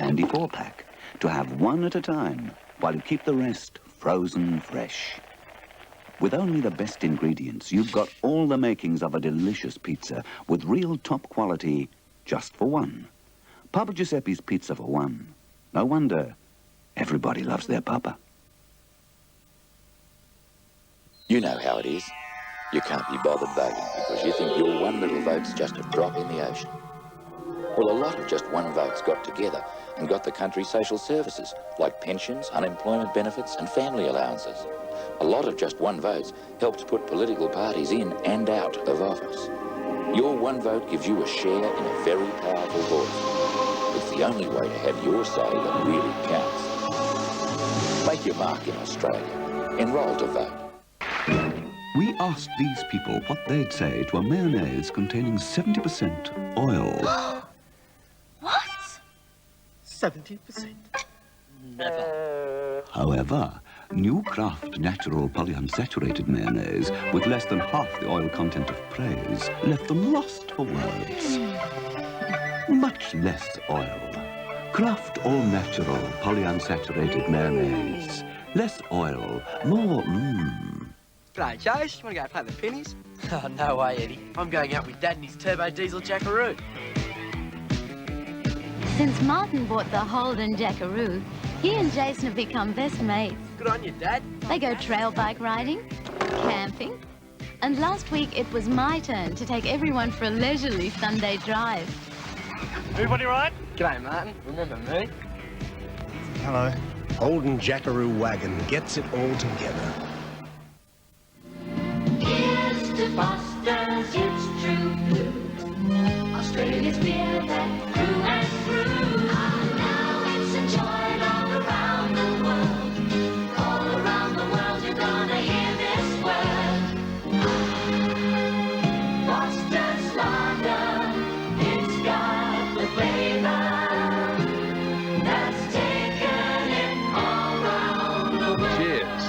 handy 4-pack to have one at a time while you keep the rest frozen fresh. With only the best ingredients, you've got all the makings of a delicious pizza with real top quality just for one. Papa Giuseppe's Pizza for one. No wonder everybody loves their Papa. You know how it is. You can't be bothered voting because you think your one little vote's just a drop in the ocean. Well, a lot of just one votes got together and got the country's social services, like pensions, unemployment benefits and family allowances. A lot of just one votes helps put political parties in and out of office. Your one vote gives you a share in a very powerful voice. It's the only way to have your say that really counts. Make your mark in Australia. Enroll to vote. We asked these people what they'd say to a mayonnaise containing 70% oil. What? 70%? Never. However, new Kraft natural polyunsaturated mayonnaise with less than half the oil content of praise left them lost for words. Much less oil. Kraft all-natural polyunsaturated mayonnaise. Less oil, more G'day, Chase. You want to go play the pennies? Oh, no way, Eddie. I'm going out with Dad and his turbo diesel Jackaroo. Since Martin bought the Holden Jackaroo, he and Jason have become best mates. Good on you, Dad. They go trail bike riding, camping, and last week it was my turn to take everyone for a leisurely Sunday drive. Everybody right? G'day, Martin. Remember me? Hello. Holden Jackaroo wagon gets it all together. Here's to Foster's, it's true blue. Australia's beer that grew and grew. Now it's enjoyed all around the world. All around the world you're gonna hear this word. Foster's lager, it's got the flavor that's taken it all around the world. Cheers.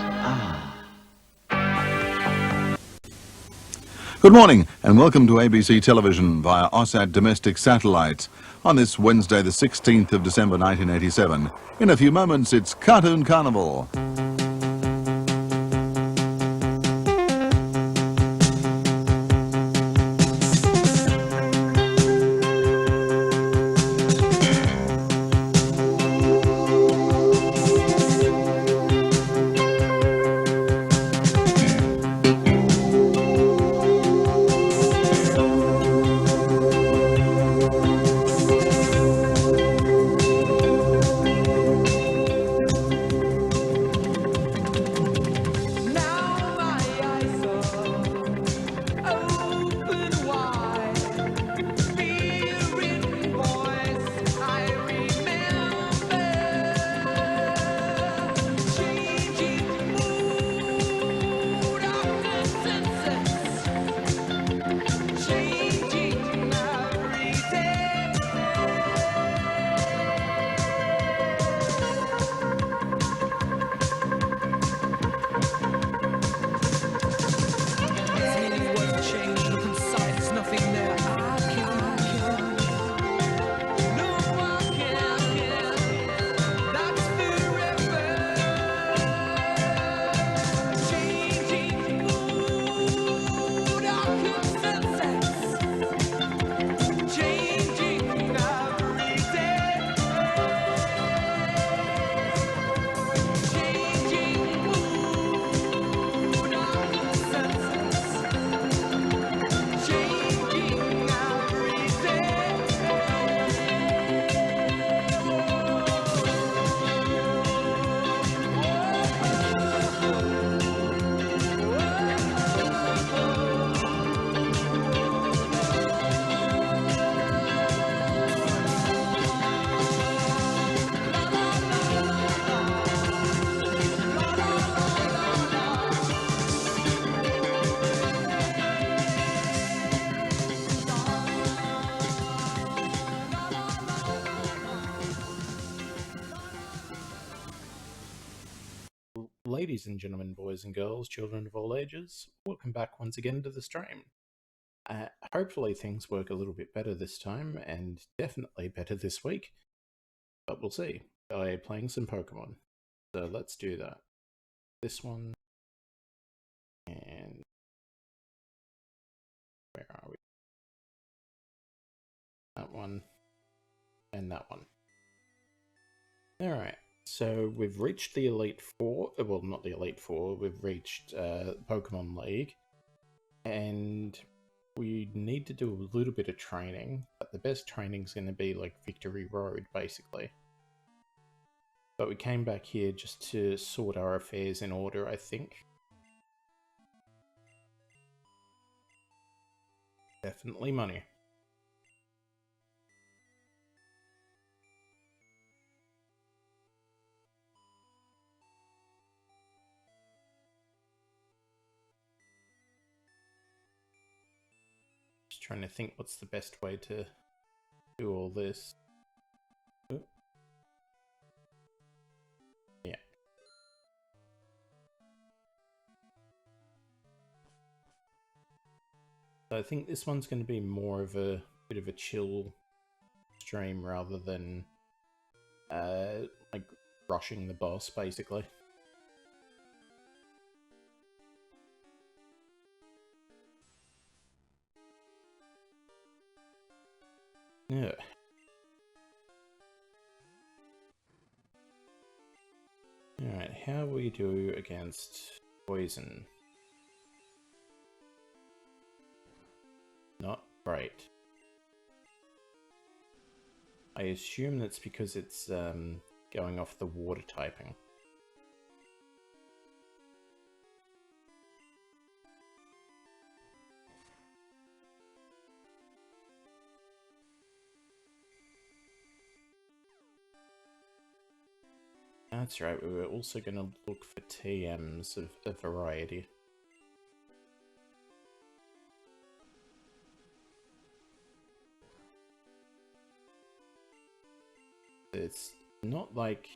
Good morning and welcome to ABC Television via OSAT Domestic Satellite on this Wednesday the 16th of December 1987. In a few moments it's Cartoon Carnival. Ladies and gentlemen, boys and girls, children of all ages, welcome back once again to the stream. Hopefully things work a little bit better this time, and definitely better this week. But we'll see by playing some Pokemon. So let's do that. This one. And where are we? That one. And that one. Alright, so we've reached the Elite Four. Well, not the Elite Four. We've reached Pokemon League. And we need to do a little bit of training. But the best training's going to be like Victory Road, basically. But we came back here just to sort our affairs in order, I think. Definitely money. Just trying to think what's the best way to do all this. Ooh. Yeah. So I think this one's going to be more of a bit of a chill stream rather than like rushing the boss, basically. Yeah. Alright, how we do against poison? Not great. I assume that's because it's going off the water typing. That's right, we were also going to look for TMs of a variety. It's not like,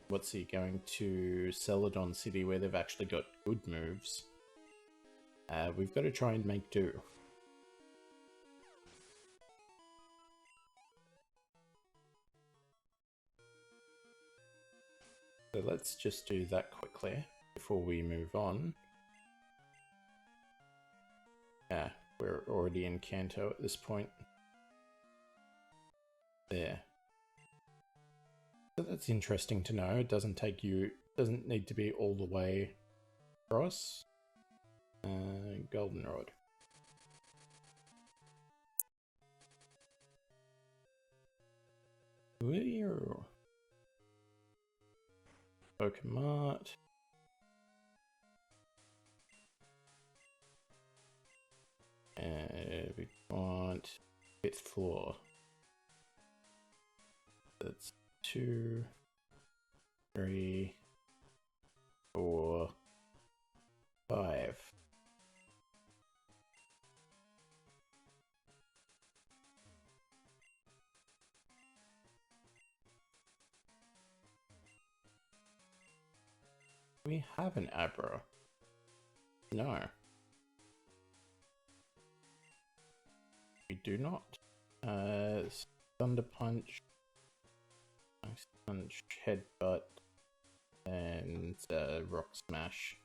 what's he going to Celadon City where they've actually got good moves. We've got to try and make do. So let's just do that quickly before we move on. Yeah, we're already in Kanto at this point. There. So that's interesting to know. It doesn't need to be all the way across. Goldenrod. Weird. Pokemon. We want 5th floor. That's 2, 3, 4, 5. We have an Abra. No. We do not. Thunder Punch. Ice Punch, Headbutt, and Rock Smash.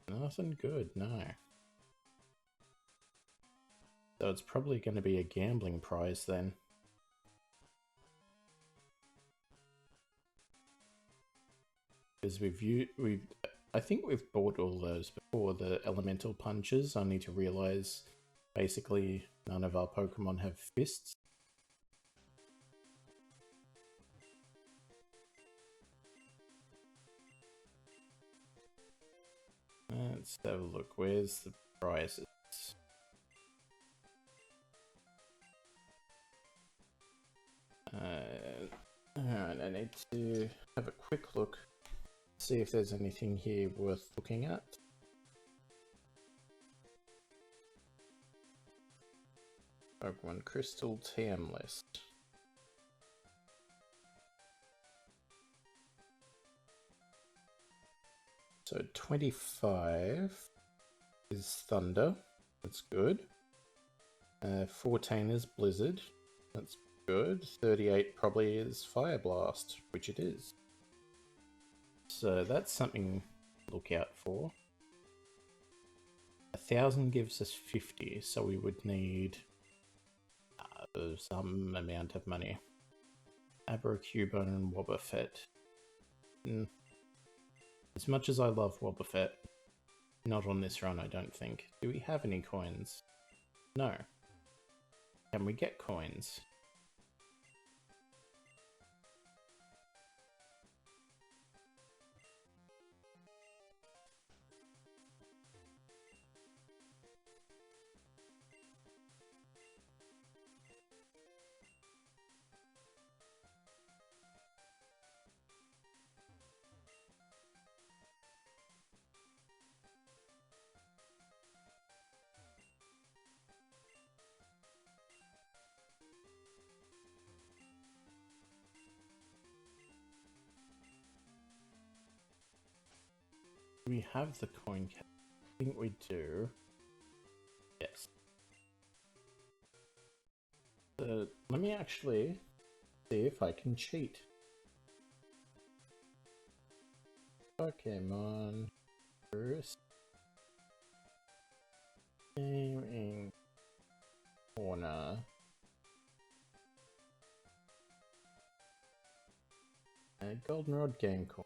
Nothing good, no. So it's probably going to be a gambling prize then. Because I think we've bought all those before, the elemental punches, only to realize basically none of our Pokemon have fists. Let's have a look. Where's the prizes? Alright, I need to have a quick look, see if there's anything here worth looking at. Pokemon Crystal TM list. So 25 is Thunder, that's good. 14 is Blizzard, that's good. 38 probably is Fire Blast, which it is. So that's something to look out for. 1,000 gives us 50, so we would need some amount of money. Abercubone and Wobbuffet. As much as I love Wobbuffet, not on this run, I don't think. Do we have any coins? No. Can we get coins? Do we have the coin cap? I think we do. Yes. Let me actually see if I can cheat. Pokemon first. Gaming corner. Goldenrod game corner.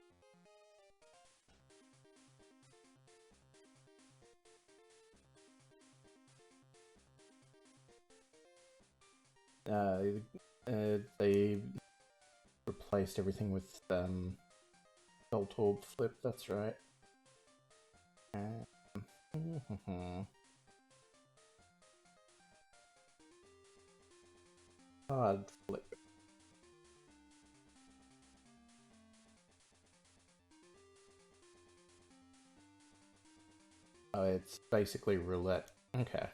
They replaced everything with Belt Orb Flip, that's right. Hard Flip. Oh, it's basically roulette. Okay.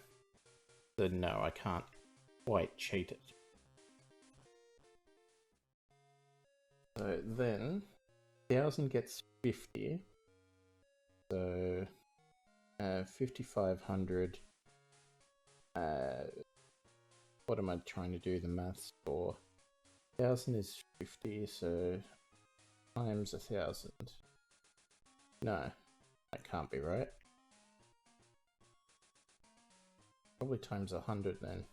So no, I can't quite cheat it. So then, 1,000 gets 50. So, 5,500. What am I trying to do the maths for? 1,000 is 50, so times 1,000. No, that can't be right. Probably times 100 then.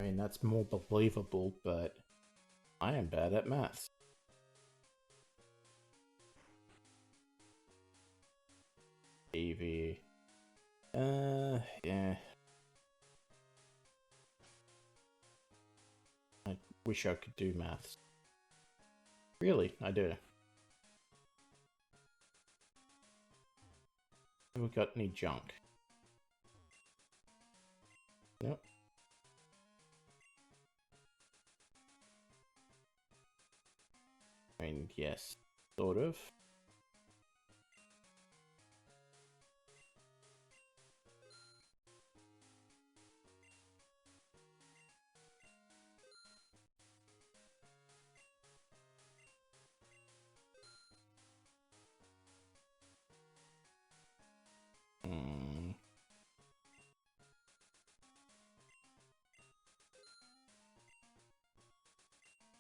I mean, that's more believable, but I am bad at maths. EV. Yeah. I wish I could do maths. Really, I do. Have we got any junk? Nope. I mean, yes, sort of.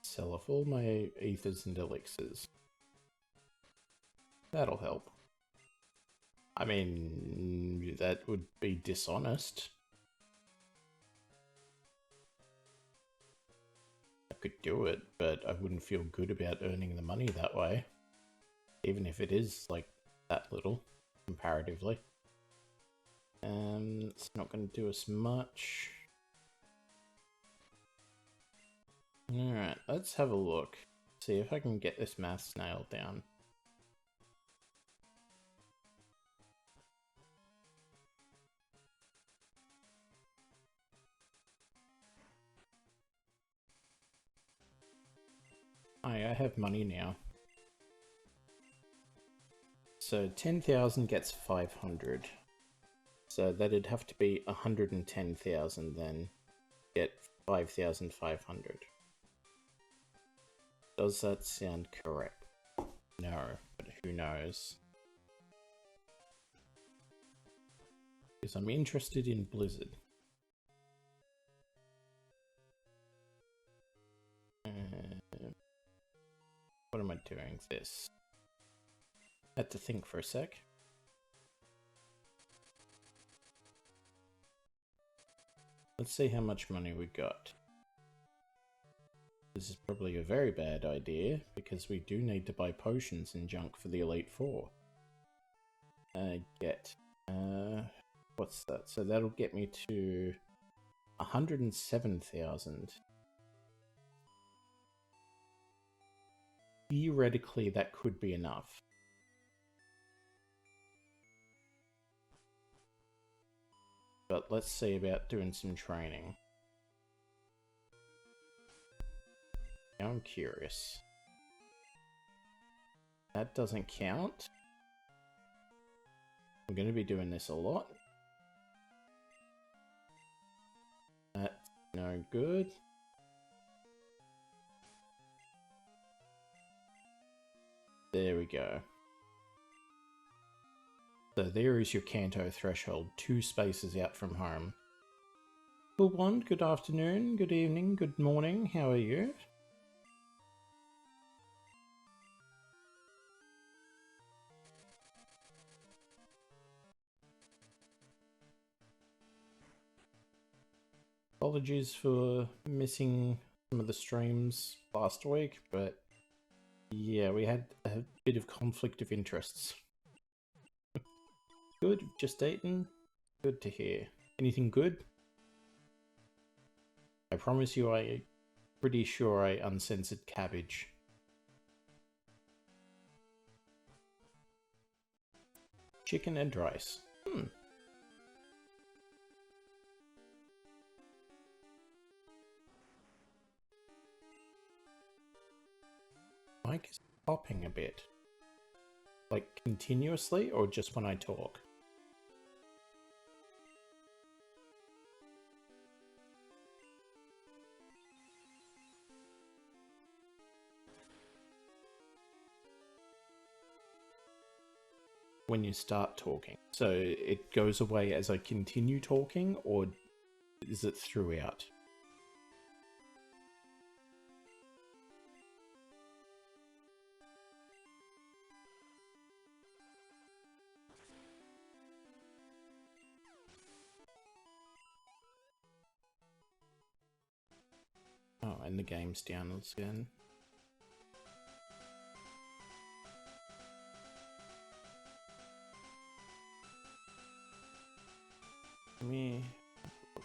Sell off all my ethers and elixirs. That'll help. I mean, that would be dishonest. I could do it, but I wouldn't feel good about earning the money that way. Even if it is, like, that little, comparatively. It's not going to do us much. Alright, let's have a look. See if I can get this maths nailed down. I have money now. So 10,000 gets 500. So that'd have to be 110,000 then. Get 5,500. Does that sound correct? No, but who knows? Because I'm interested in Blizzard. What am I doing? This. Had to think for a sec. Let's see how much money we got. This is probably a very bad idea, because we do need to buy potions and junk for the Elite Four. What's that? So that'll get me to 107,000. Theoretically, that could be enough. But let's see about doing some training. Now I'm curious. That doesn't count. I'm going to be doing this a lot. That's no good. There we go. So there is your Kanto threshold, 2 spaces out from home. Good one, good afternoon, good evening, good morning, how are you? Apologies for missing some of the streams last week, but yeah, we had a bit of conflict of interests. Good, just eaten. Good to hear. Anything good? I promise you, I'm pretty sure I uncensored cabbage. Chicken and rice. Mic is popping a bit. Like continuously or just when I talk? When you start talking. So it goes away as I continue talking, or is it throughout? Oh, and the game's down again. Let me look.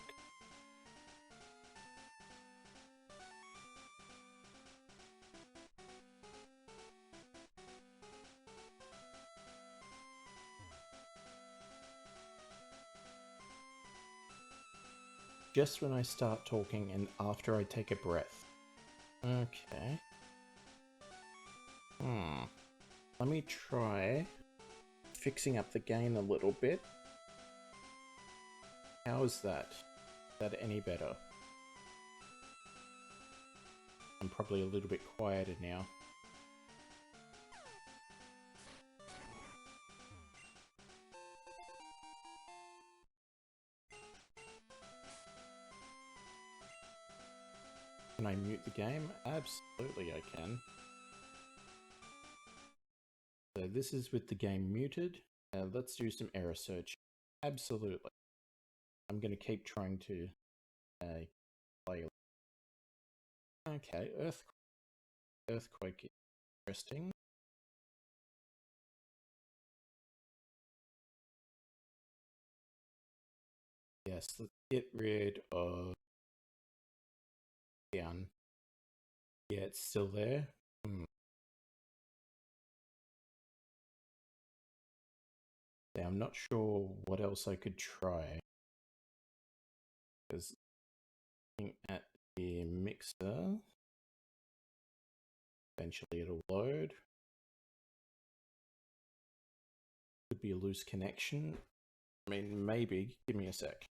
Just when I start talking and after I take a breath. Okay. Let me try fixing up the gain a little bit. How is that? Is that any better? I'm probably a little bit quieter now. Can I mute the game? Absolutely I can. So this is with the game muted. Let's do some error search. Absolutely. I'm going to keep trying to play. Okay, earthquake. Interesting. Yes, let's get rid of down. Yeah, it's still there. Yeah, I'm not sure what else I could try. Because looking at the mixer, eventually it'll load. Could be a loose connection. I mean, maybe. Give me a sec.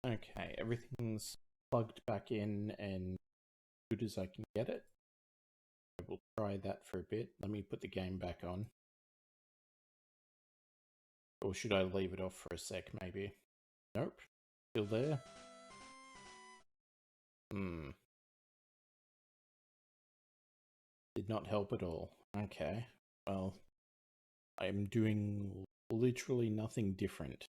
Okay, everything's plugged back in and good as I can get it. We'll try that for a bit. Let me put the game back on. Or should I leave it off for a sec, maybe? Nope. Still there? Did not help at all. Okay. Well, I'm doing literally nothing different.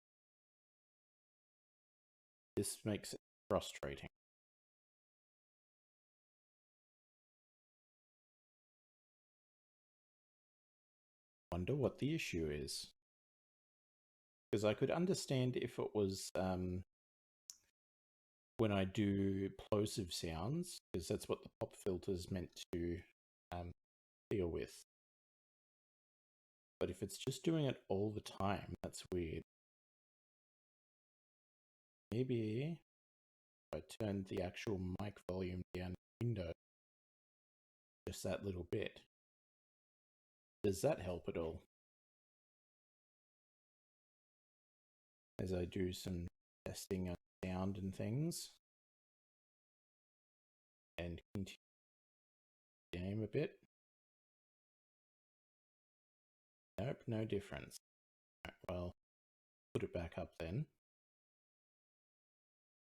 This makes it frustrating. Wonder what the issue is. Because I could understand if it was when I do plosive sounds, because that's what the pop filter is meant to deal with. But if it's just doing it all the time, that's weird. Maybe if I turned the actual mic volume down in window, just that little bit. Does that help at all? As I do some testing of sound and things. And continue the game a bit. Nope, no difference. Right, well, put it back up then.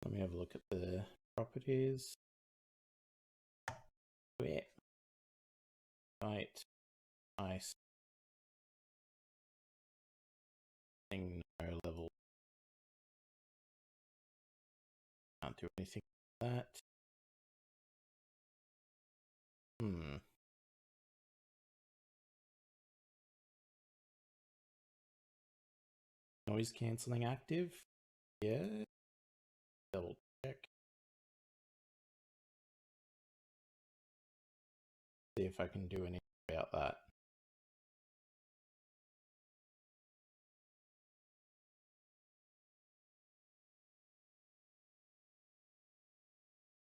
Let me have a look at the properties. Wet, light, ice, thing, no level. Can't do anything with that. Noise cancelling active? Yeah. Double check. See if I can do anything about that.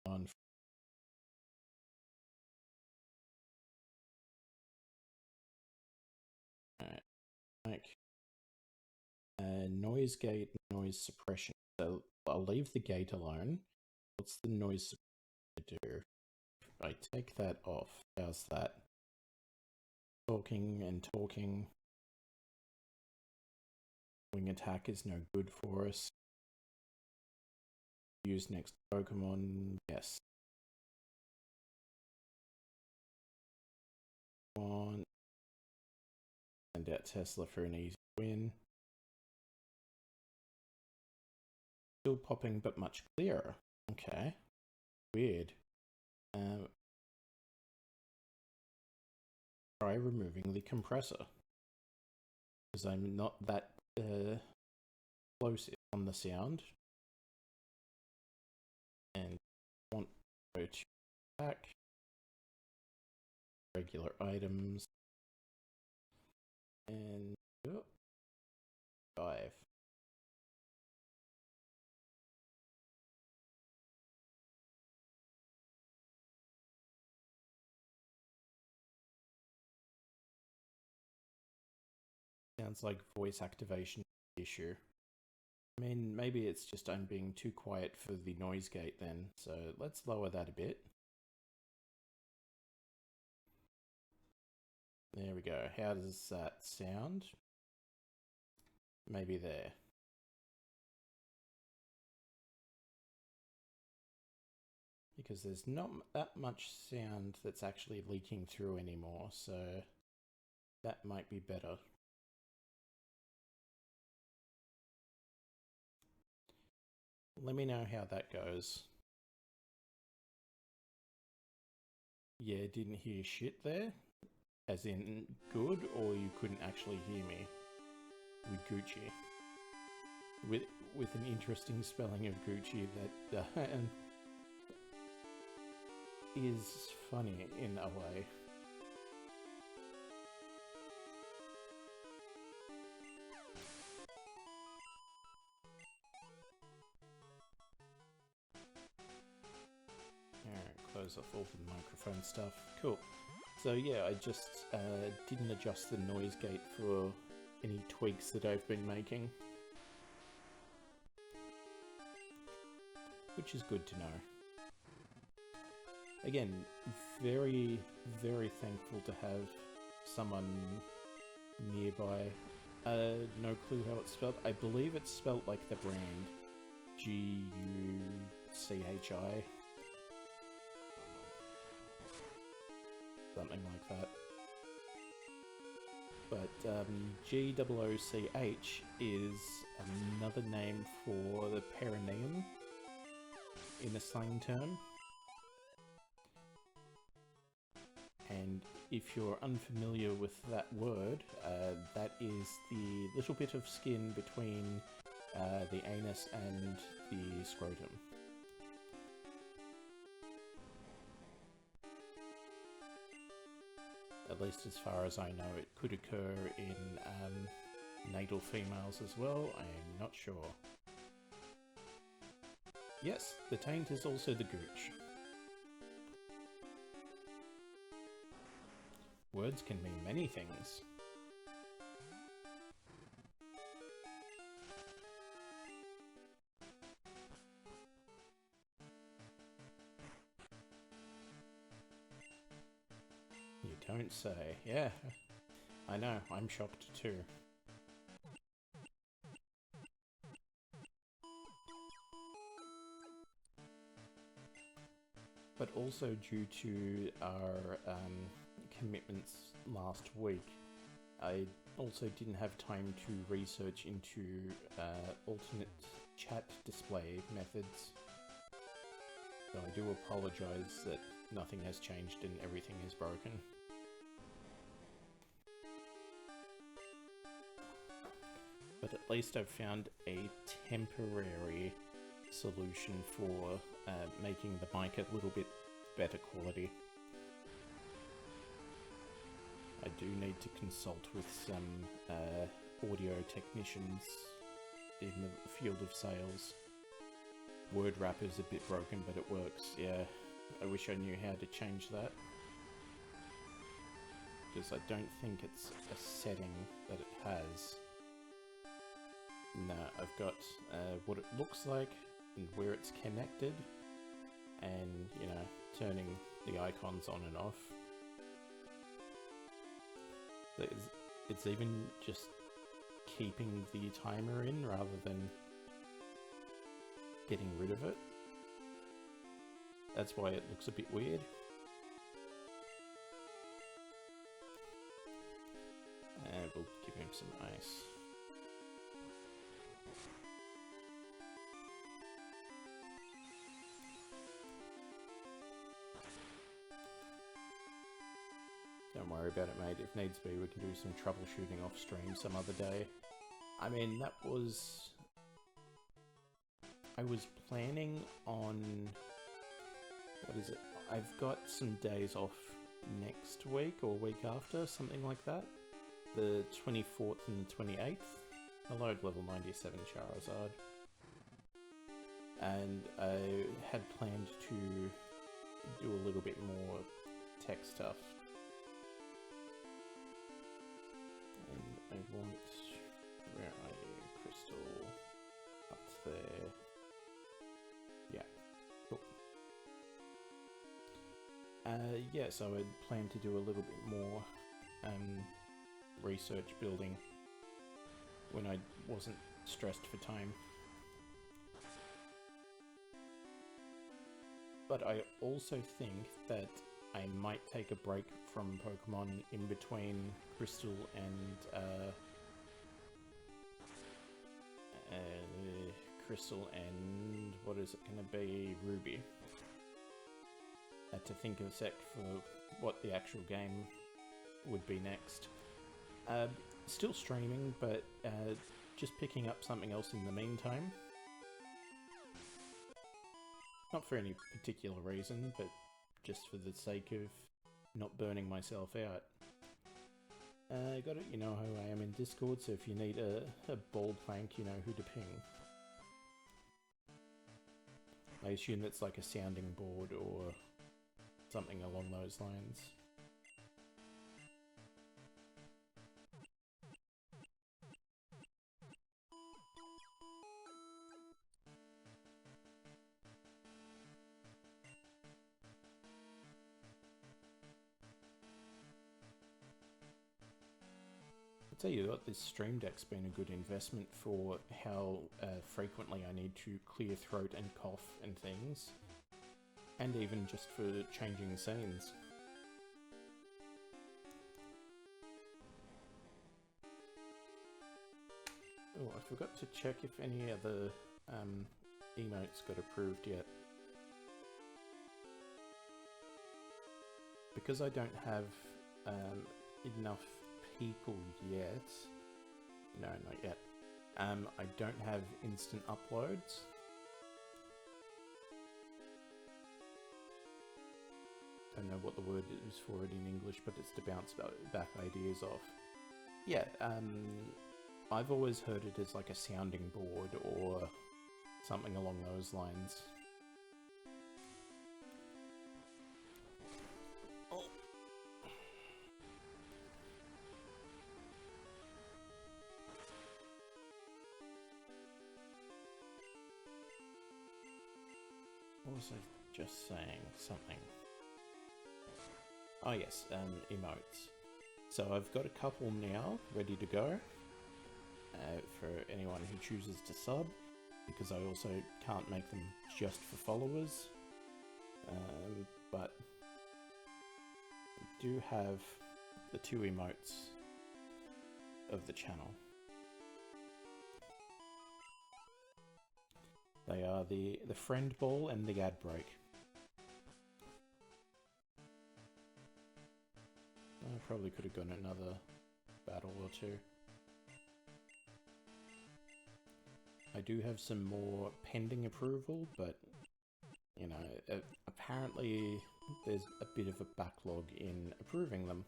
On. Alright. Like noise gate, noise suppression. So I'll leave the gate alone. What's the noise suppression do? If I take that off, how's that? Talking and talking. Wing attack is no good for us. Use next Pokemon, yes. On. Send out Tesla for an easy win. Still popping, but much clearer. Okay. Weird. Try removing the compressor. Because I'm not that close on the sound. And want to go to back. Regular items. And 5. Sounds like voice activation issue. I mean, maybe it's just I'm being too quiet for the noise gate then, so let's lower that a bit. There we go. How does that sound? Maybe there. Because there's not that much sound that's actually leaking through anymore, so that might be better. Let me know how that goes. Yeah, didn't hear shit there. As in good, or you couldn't actually hear me with Gucci. With an interesting spelling of Gucci that is funny in a way. Alright, close off all the microphone stuff. Cool. So yeah, I just didn't adjust the noise gate for any tweaks that I've been making. which is good to know. Again, very, very thankful to have someone nearby. No clue how it's spelled. I believe it's spelled like the brand. Guchi. Something like that. But Gooch is another name for the perineum in a slang term. And if you're unfamiliar with that word, that is the little bit of skin between the anus and the scrotum. At least as far as I know, it could occur in natal females as well, I'm not sure. Yes, the taint is also the gooch. Words can mean many things. You don't say. Yeah, I know, I'm shocked too. But also due to our commitments last week, I also didn't have time to research into alternate chat display methods. So I do apologise that nothing has changed and everything is broken. But at least I've found a temporary solution for making the mic a little bit better quality. I do need to consult with some audio technicians in the field of sales. Word wrapper's a bit broken, but it works, yeah. I wish I knew how to change that. Because I don't think it's a setting that it has. No, I've got what it looks like and where it's connected, and, you know, turning the icons on and off. It's even just keeping the timer in rather than getting rid of it. That's why it looks a bit weird. And we'll give him some ice. Don't worry about it, mate. If needs be, we can do some troubleshooting off stream some other day. I mean, that was... I was planning on... What is it? I've got some days off next week or week after, something like that. The 24th and the 28th. Hello, level 97 Charizard. And I had planned to do a little bit more tech stuff. I want... Where are you? Crystal. Up there. Yeah. Cool. Yeah, so I'd planned to do a little bit more research building when I wasn't stressed for time. But I also think that I might take a break from Pokemon in between Crystal and Crystal and what is it going to be? Ruby. Had to think of a sec for what the actual game would be next. Still streaming, but just picking up something else in the meantime. Not for any particular reason, but just for the sake of not burning myself out. Got it, you know who I am in Discord, so if you need a ball plank, you know who to ping. I assume it's like a sounding board or something along those lines. tell you what, this Stream Deck's been a good investment for how frequently I need to clear throat and cough and things, and even just for changing scenes. Oh, I forgot to check if any other emotes got approved yet. Because I don't have enough people yet. No, not yet. I don't have instant uploads. I don't know what the word is for it in English, but it's to bounce back ideas off. Yeah, I've always heard it as like a sounding board or something along those lines. What was I just saying? Something. Oh yes, emotes. So I've got a couple now ready to go for anyone who chooses to sub, because I also can't make them just for followers. But I do have the 2 emotes of the channel. They are the friend ball and the ad break. I probably could have gotten another battle or 2. I do have some more pending approval, but you know, apparently there's a bit of a backlog in approving them.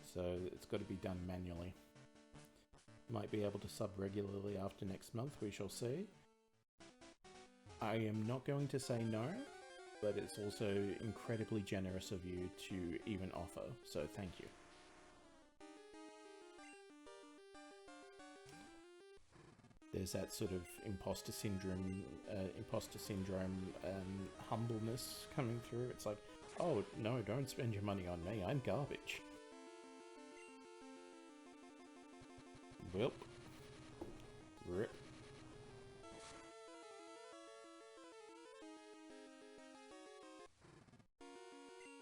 So it's got to be done manually. Might be able to sub regularly after next month, we shall see. I am not going to say no, but it's also incredibly generous of you to even offer, so thank you. There's that sort of imposter syndrome humbleness coming through. It's like, oh no, don't spend your money on me, I'm garbage. Well, rip.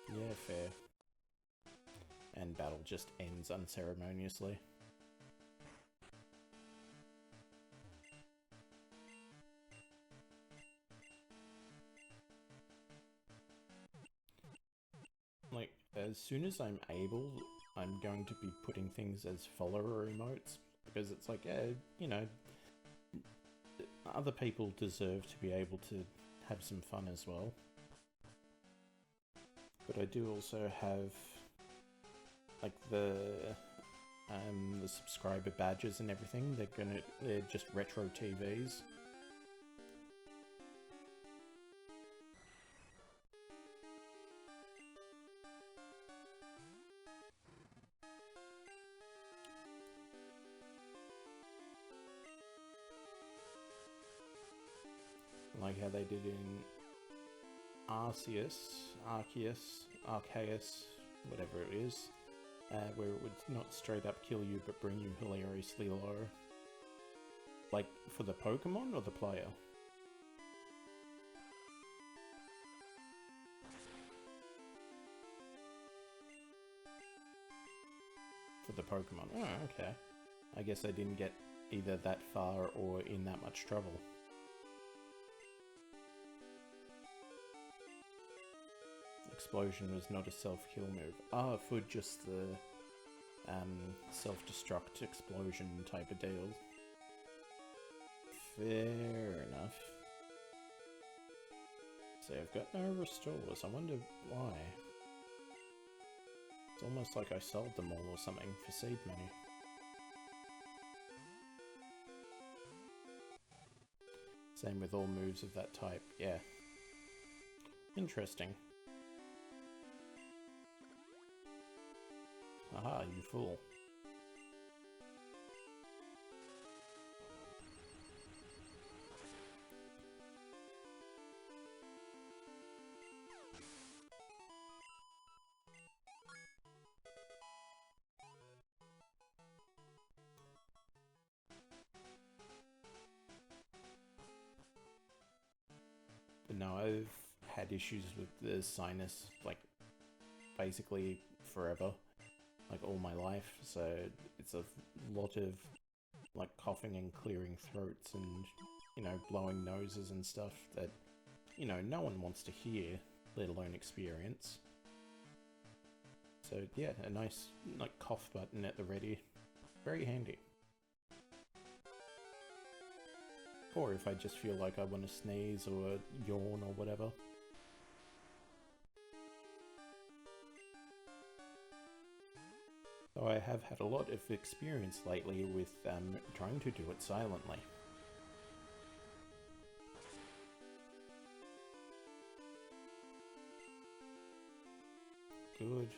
Yeah, fair. And battle just ends unceremoniously. Like, as soon as I'm able, I'm going to be putting things as follower emotes, because it's like, yeah, you know, other people deserve to be able to have some fun as well. But I do also have, like, the subscriber badges and everything. They're just retro TVs. Like how they did in Arceus, whatever it is, where it would not straight up kill you but bring you hilariously low. Like, for the Pokemon or the player? For the Pokemon. Oh, okay. I guess I didn't get either that far or in that much trouble. Explosion was not a self-kill move. Ah, for just the self-destruct explosion type of deal. Fair enough. See, I've got no restores. I wonder why. It's almost like I sold them all or something for seed money. Same with all moves of that type, yeah. Interesting. Aha, you fool. no, I've had issues with the sinus, like, basically forever, like all my life, so it's a lot of, like, coughing and clearing throats and, you know, blowing noses and stuff that, you know, no one wants to hear, let alone experience. So yeah, a nice, like, cough button at the ready. Very handy. Or if I just feel like I want to sneeze or yawn or whatever. So I have had a lot of experience lately with trying to do it silently. Good.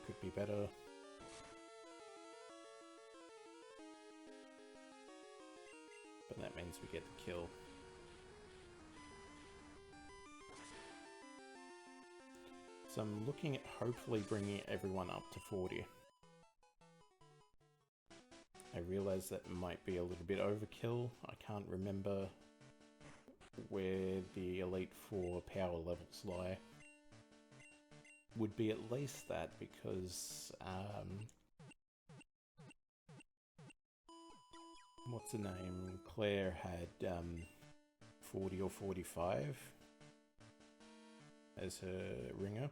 Could be better. But that means we get the kill. So I'm looking at hopefully bringing everyone up to 40. I realise that might be a little bit overkill. I can't remember where the Elite Four power levels lie. Would be at least that, because what's her name? Claire had 40 or 45 as her ringer.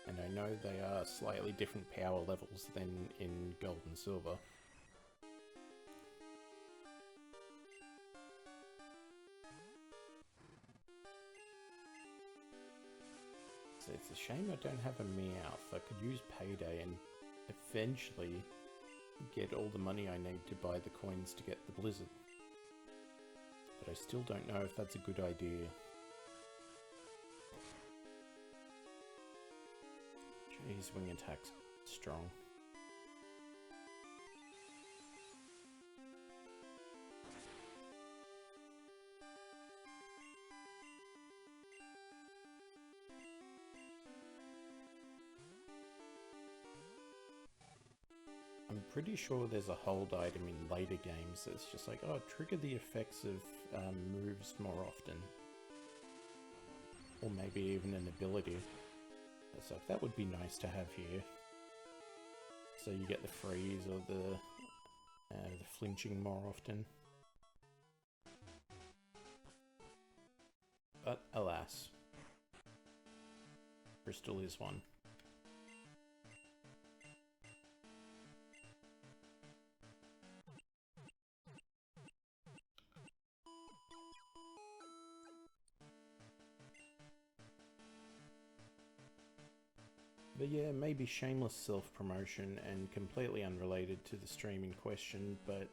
And I know they are slightly different power levels than in Gold and Silver. So it's a shame I don't have a Meowth. I could use Payday and eventually get all the money I need to buy the coins to get the Blizzard. But I still don't know if that's a good idea. His wing attack's strong. I'm pretty sure there's a hold item in later games that's just like, oh, trigger the effects of moves more often. Or maybe even an ability. So that would be nice to have here. So you get the freeze or the flinching more often. But alas, Crystal is one. But yeah, maybe shameless self-promotion and completely unrelated to the stream in question, but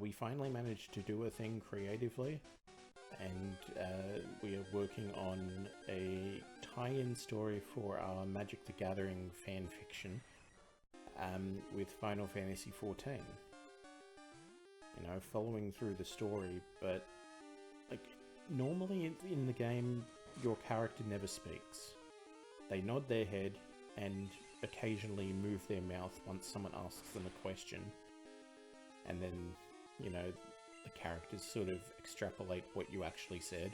we finally managed to do a thing creatively, and we are working on a tie-in story for our Magic the Gathering fanfiction with Final Fantasy XIV. You know, following through the story, but like normally in the game, your character never speaks. They nod their head and occasionally move their mouth once someone asks them a question. And then, you know, the characters sort of extrapolate what you actually said.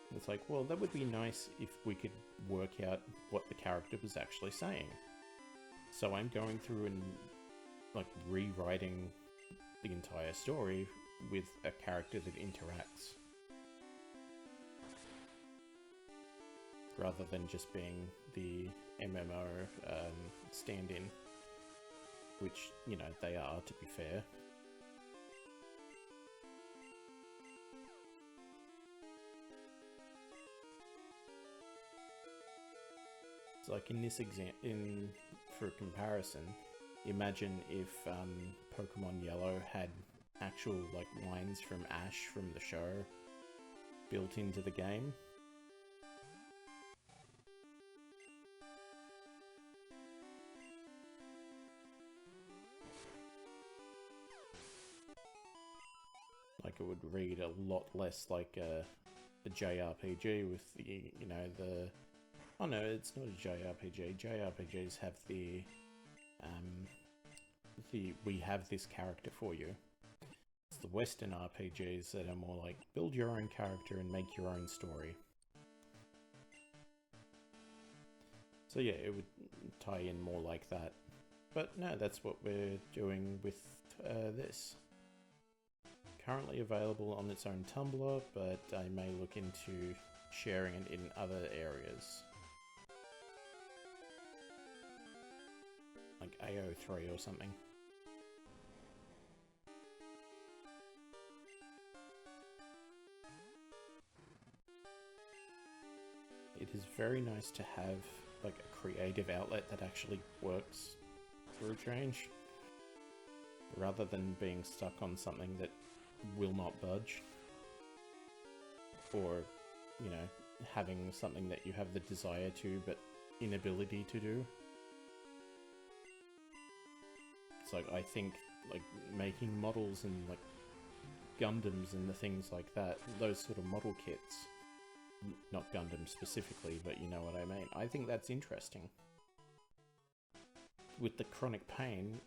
And it's like, well, that would be nice if we could work out what the character was actually saying. So I'm going through and, like, rewriting the entire story with a character that interacts. Rather than just being the MMO stand-in, which, you know, they are, to be fair. So, like in this for comparison, imagine if Pokemon Yellow had actual, like, lines from Ash from the show built into the game. Like, it would read a lot less like a JRPG with the, you know, the... Oh no, it's not a JRPG. JRPGs have the we have this character for you. It's the Western RPGs that are more like build your own character and make your own story. So yeah, it would tie in more like that. But no, that's what we're doing with this. Currently available on its own Tumblr, but I may look into sharing it in other areas. Like AO3 or something. It is very nice to have like a creative outlet that actually works for a change, rather than being stuck on something that will not budge, or, you know, having something that you have the desire to but inability to do. It's like, I think like making models and like Gundams and the things like that, those sort of model kits, not Gundam specifically, but you know what I mean. I think that's interesting. With the chronic pain,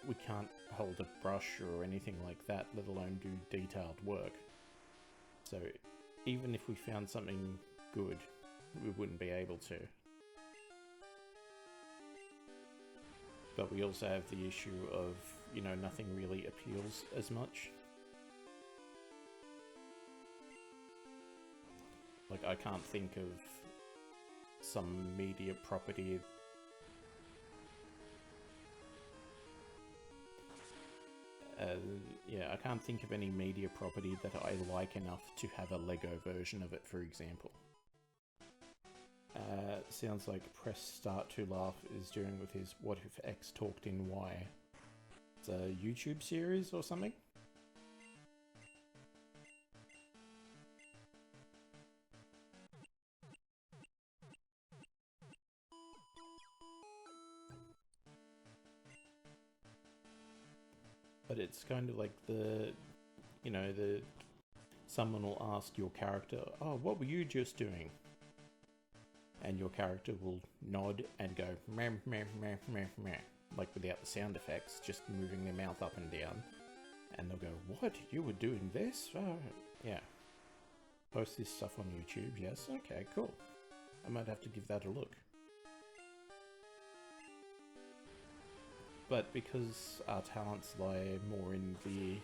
we can't hold a brush or anything like that, let alone do detailed work. So even if we found something good, we wouldn't be able to. But we also have the issue of, you know, nothing really appeals as much. Like, I can't think of some media property yeah, I can't think of any media property that I like enough to have a Lego version of it, for example. Sounds like Press Start to Laugh is doing with his What If X Talked in Y. It's a YouTube series or something? But it's kind of like the, you know, someone will ask your character, oh, what were you just doing? And your character will nod and go, meh, meh, meh, meh, meh, like without the sound effects, just moving their mouth up and down. And they'll go, what? You were doing this? Yeah. Post this stuff on YouTube, yes? Okay, cool. I might have to give that a look. But because our talents lie more in the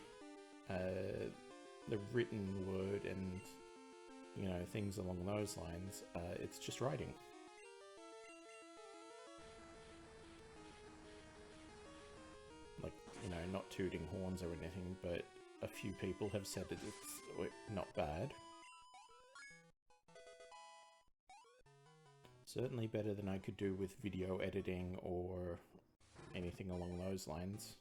written word and, you know, things along those lines, it's just writing. Like, you know, not tooting horns or anything, but a few people have said that it's not bad. Certainly better than I could do with video editing or anything along those lines.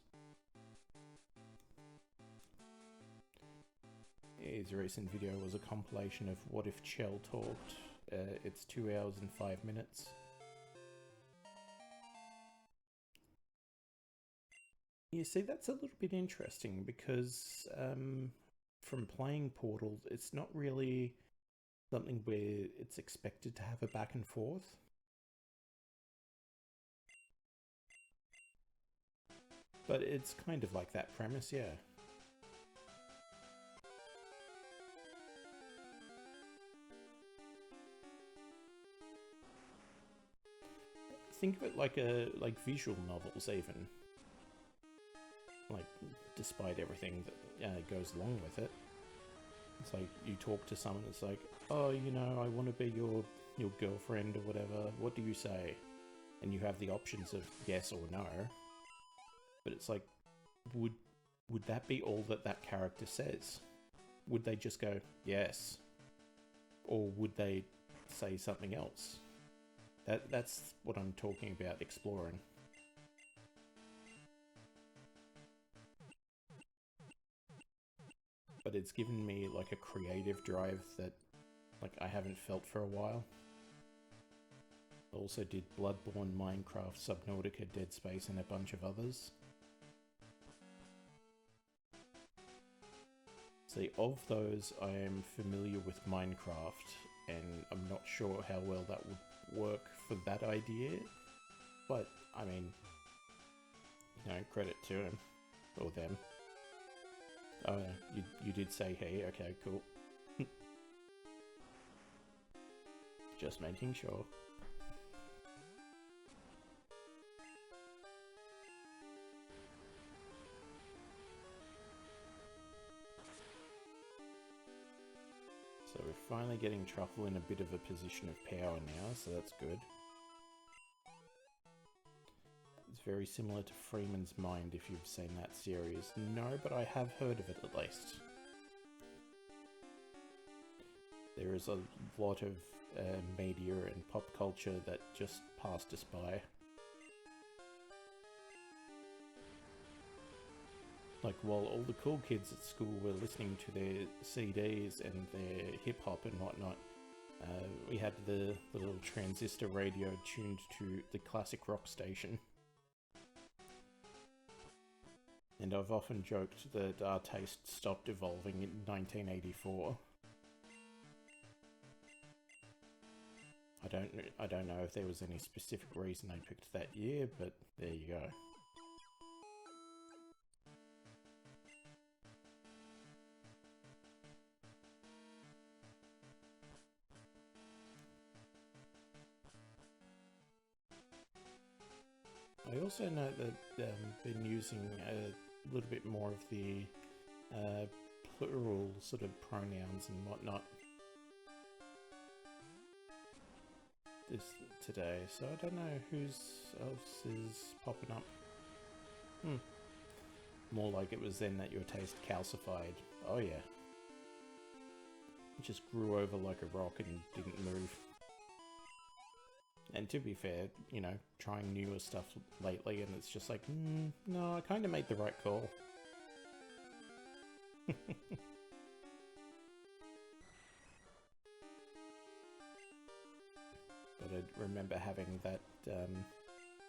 His recent video was a compilation of What If Chell Talked. It's 2 hours and 5 minutes. You see, that's a little bit interesting because from playing Portal, it's not really something where it's expected to have a back and forth. But it's kind of like that premise, yeah. Think of it like visual novels, even. Like, despite everything that goes along with it. It's like, you talk to someone, it's like, oh, you know, I want to be your girlfriend or whatever. What do you say? And you have the options of yes or no. But it's like, would that be all that character says? Would they just go, yes? Or would they say something else? That's what I'm talking about exploring. But it's given me like a creative drive that like I haven't felt for a while. I also did Bloodborne, Minecraft, Subnautica, Dead Space, and a bunch of others. See, of those, I am familiar with Minecraft, and I'm not sure how well that would work for that idea. But, I mean, No, credit to him. Or them. Oh, you did say hey, okay, cool. Just making sure. So we're finally getting Truffle in a bit of a position of power now, so that's good. It's very similar to Freeman's Mind if you've seen that series. No, but I have heard of it at least. There is a lot of media and pop culture that just passed us by. Like, while all the cool kids at school were listening to their CDs and their hip-hop and whatnot, we had the little transistor radio tuned to the classic rock station. And I've often joked that our taste stopped evolving in 1984. I don't know if there was any specific reason they picked that year, but there you go. I also know that they've been using a little bit more of the plural sort of pronouns and whatnot today, so I don't know whose else is popping up. More like it was then that your taste calcified. Oh yeah. It just grew over like a rock and didn't move. And to be fair, you know, trying newer stuff lately, and it's just like, no, I kind of made the right call. But I remember having that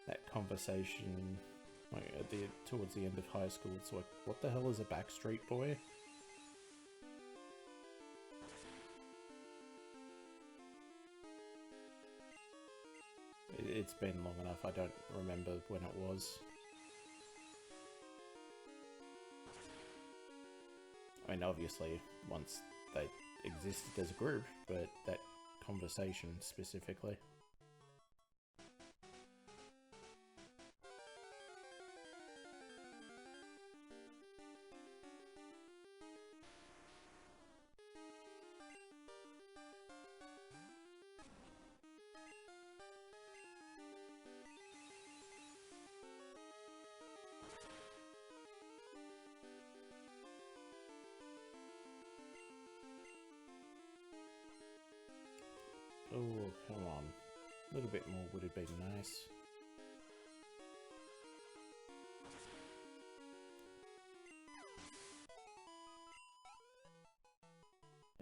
that conversation like towards the end of high school. It's like, what the hell is a Backstreet Boy? It's been long enough, I don't remember when it was. I mean, obviously, once they existed as a group, but that conversation specifically. Oh, come on. A little bit more would have been nice.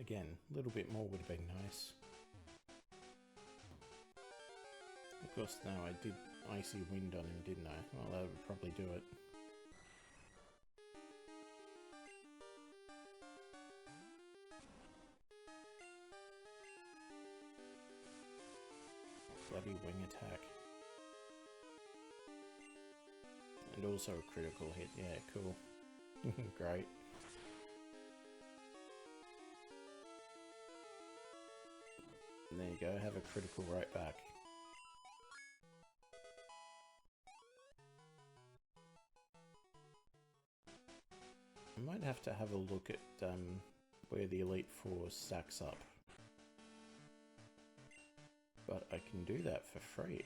Again, a little bit more would have been nice. Of course, no, I did Icy Wind on him, didn't I? Well, that would probably do it. Bloody wing attack. And also a critical hit, yeah, cool. Great. And there you go, have a critical right back. I might have to have a look at where the Elite Four stacks up. But I can do that for free.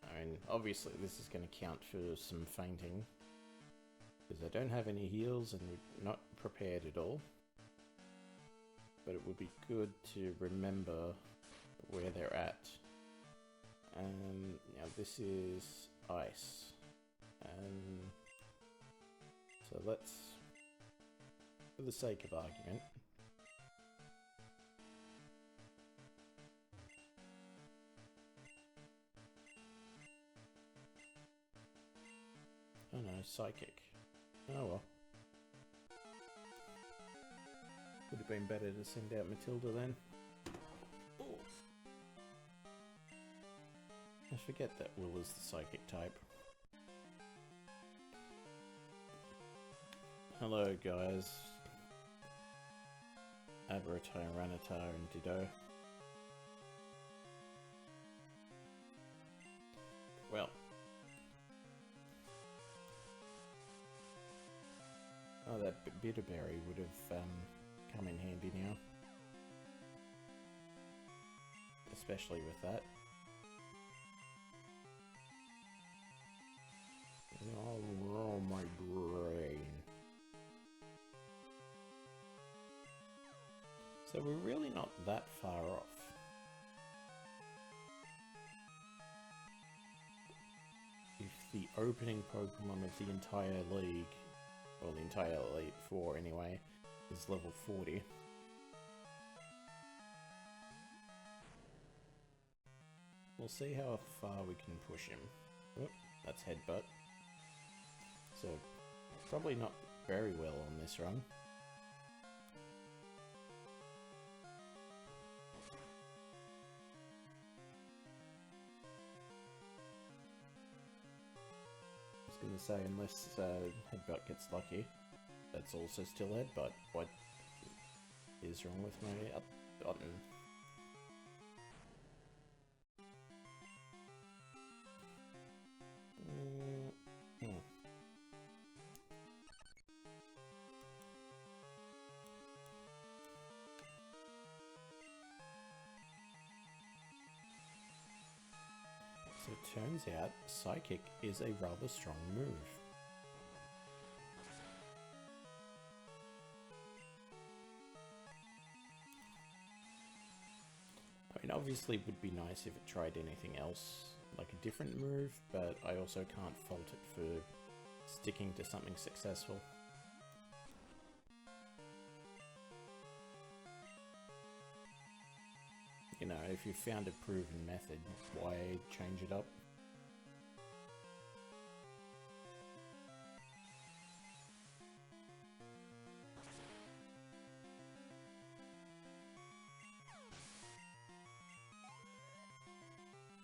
I mean, obviously this is going to count for some fainting, because I don't have any heals and we're not prepared at all. But it would be good to remember where they're at. Now this is ice. So let's, for the sake of argument, oh no, psychic. Oh well. Would have been better to send out Matilda then. Oh. I forget that Will is the psychic type. Hello guys. Aberratar, Ranatar, and Ditto. Well. Oh, that Bitterberry would have come in handy now. Especially with that. Oh, my brain. So we're really not that far off. If the opening Pokemon of the entire league, or the entire Elite Four anyway, is level 40. We'll see how far we can push him. Oh, that's Headbutt. So, probably not very well on this run. I was gonna say, unless Headbutt gets lucky, that's also still Headbutt. What is wrong with my up button? So it turns out Psychic is a rather strong move. I mean, obviously it would be nice if it tried anything else, like a different move, but I also can't fault it for sticking to something successful. You know, if you've found a proven method, why change it up?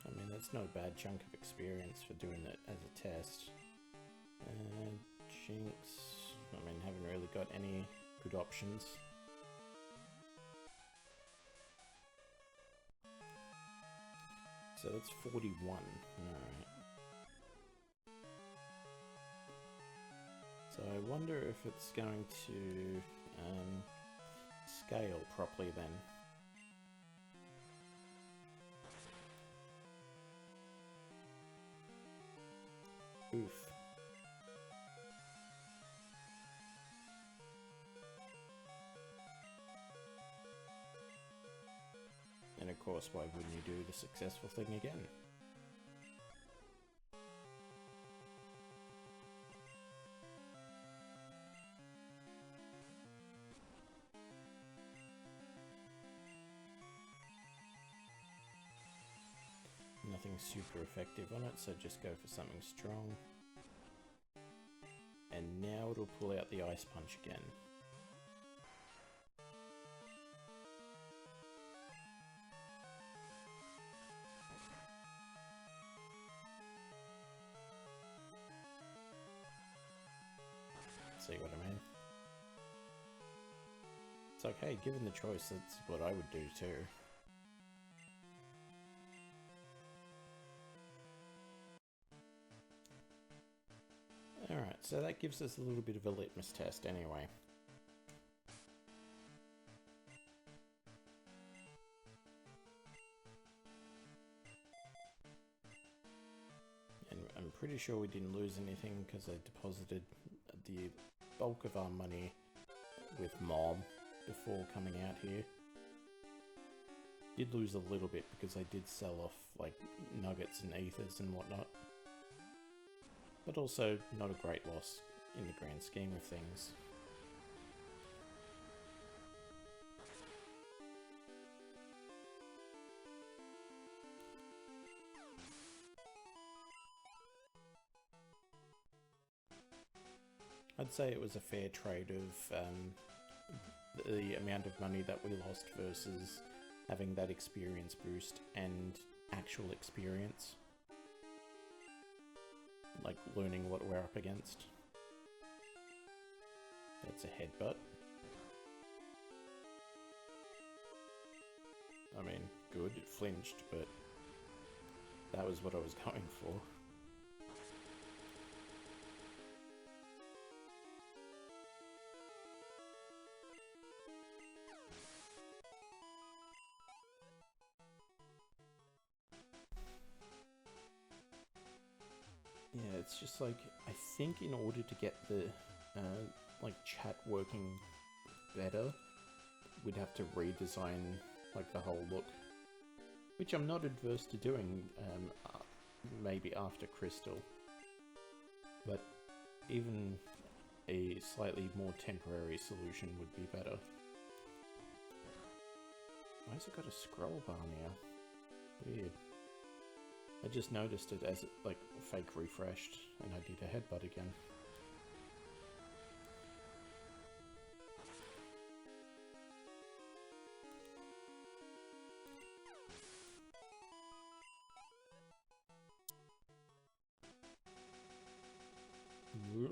I mean, that's not a bad chunk of experience for doing it as a test. Jinx, I mean, haven't really got any good options. So that's 41, alright. So I wonder if it's going to scale properly then. Oof. And of course, why wouldn't you do the successful thing again? Nothing super effective on it, so just go for something strong. And now it'll pull out the Ice Punch again. See what I mean? It's like, hey, given the choice, that's what I would do too. Alright, so that gives us a little bit of a litmus test anyway. And I'm pretty sure we didn't lose anything because I deposited the bulk of our money with Mom before coming out here. Did lose a little bit because I did sell off like nuggets and ethers and whatnot. But also not a great loss in the grand scheme of things. I'd say it was a fair trade of the amount of money that we lost versus having that experience boost and actual experience. Like learning what we're up against. That's a headbutt. I mean, good, it flinched, but that was what I was going for. Yeah, it's just like, I think in order to get the, like, chat working better, we'd have to redesign, like, the whole look. Which I'm not adverse to doing, maybe after Crystal. But even a slightly more temporary solution would be better. Why has it got a scroll bar now? Weird. I just noticed it as it, like, fake refreshed, and I did a headbutt again.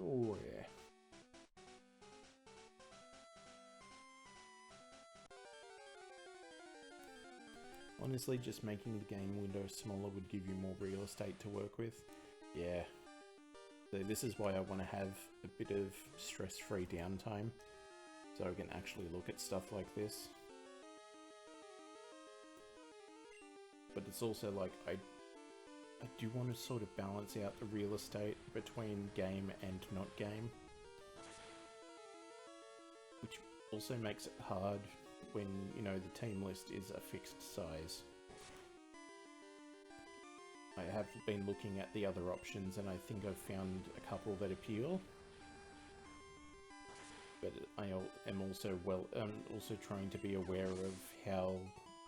Oh, yeah. Honestly, just making the game window smaller would give you more real estate to work with. Yeah. So this is why I want to have a bit of stress-free downtime, so I can actually look at stuff like this. But it's also like, I do want to sort of balance out the real estate between game and not game. Which also makes it hard when, you know, the team list is a fixed size. I have been looking at the other options and I think I've found a couple that appeal. But I am also also trying to be aware of how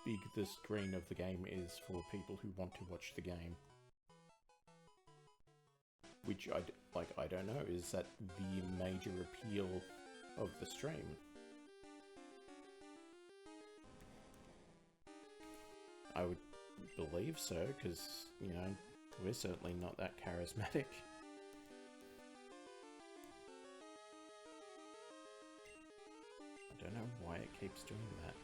big the screen of the game is for people who want to watch the game. Which I don't know, is that the major appeal of the stream? I would believe so, because, you know, we're certainly not that charismatic. I don't know why it keeps doing that.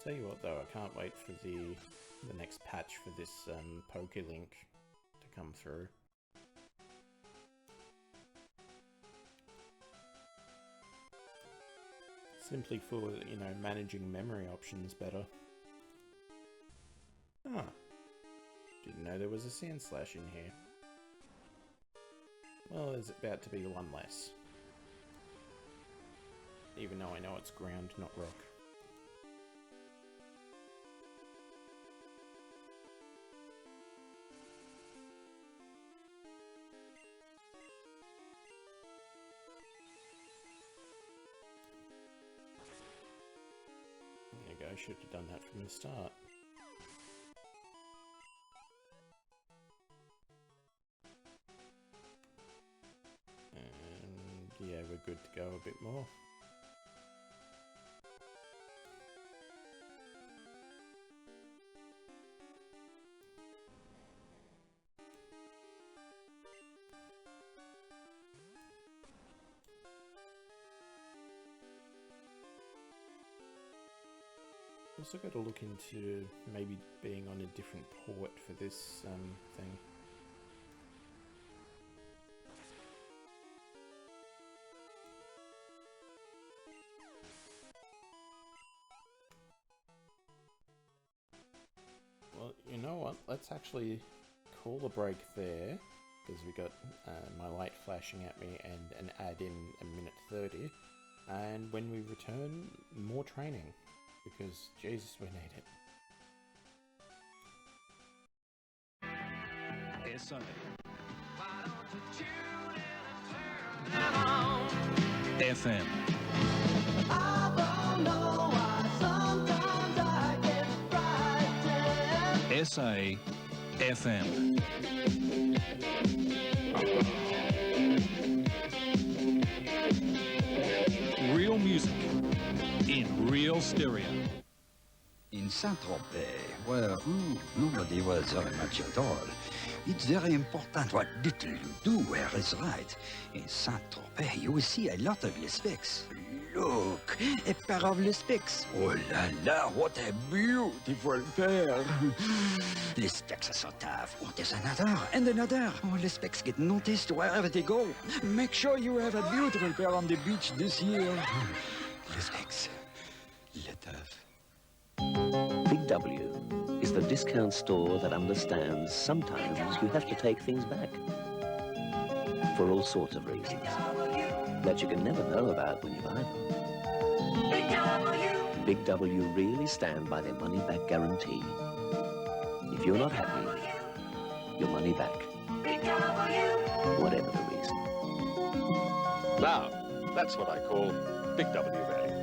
Tell you what though, I can't wait for the next patch for this Pokélink to come through. Simply for, you know, managing memory options better. Ah, didn't know there was a sand slash in here. Well, there's about to be one less. Even though I know it's ground, not rock. There you go, I should have done that from the start. And yeah, we're good to go a bit more. Also got to look into maybe being on a different port for this thing. Well, you know what? Let's actually call a break there, because we got my light flashing at me and an ad in a minute 30. And when we return, more training. Because, Jesus, we need it. SA. FM. I don't know why sometimes I get frightened. SA. FM. hysteria. In Saint-Tropez, where nobody was very much at all, it's very important what little you do where is right. In Saint-Tropez, you will see a lot of les specs. Look, a pair of les specs. Oh la la, what a beautiful pair. Les specs are so tough. Oh, there's another and another. Oh, les specs get noticed wherever they go. Make sure you have a beautiful pair on the beach this year. Les specs, le tough. Big W is the discount store that understands sometimes you have to take things back. For all sorts of reasons that you can never know about when you buy them. Big W really stand by their money-back guarantee. If you're not happy, your money back. Whatever the reason. Now, that's what I call Big W value.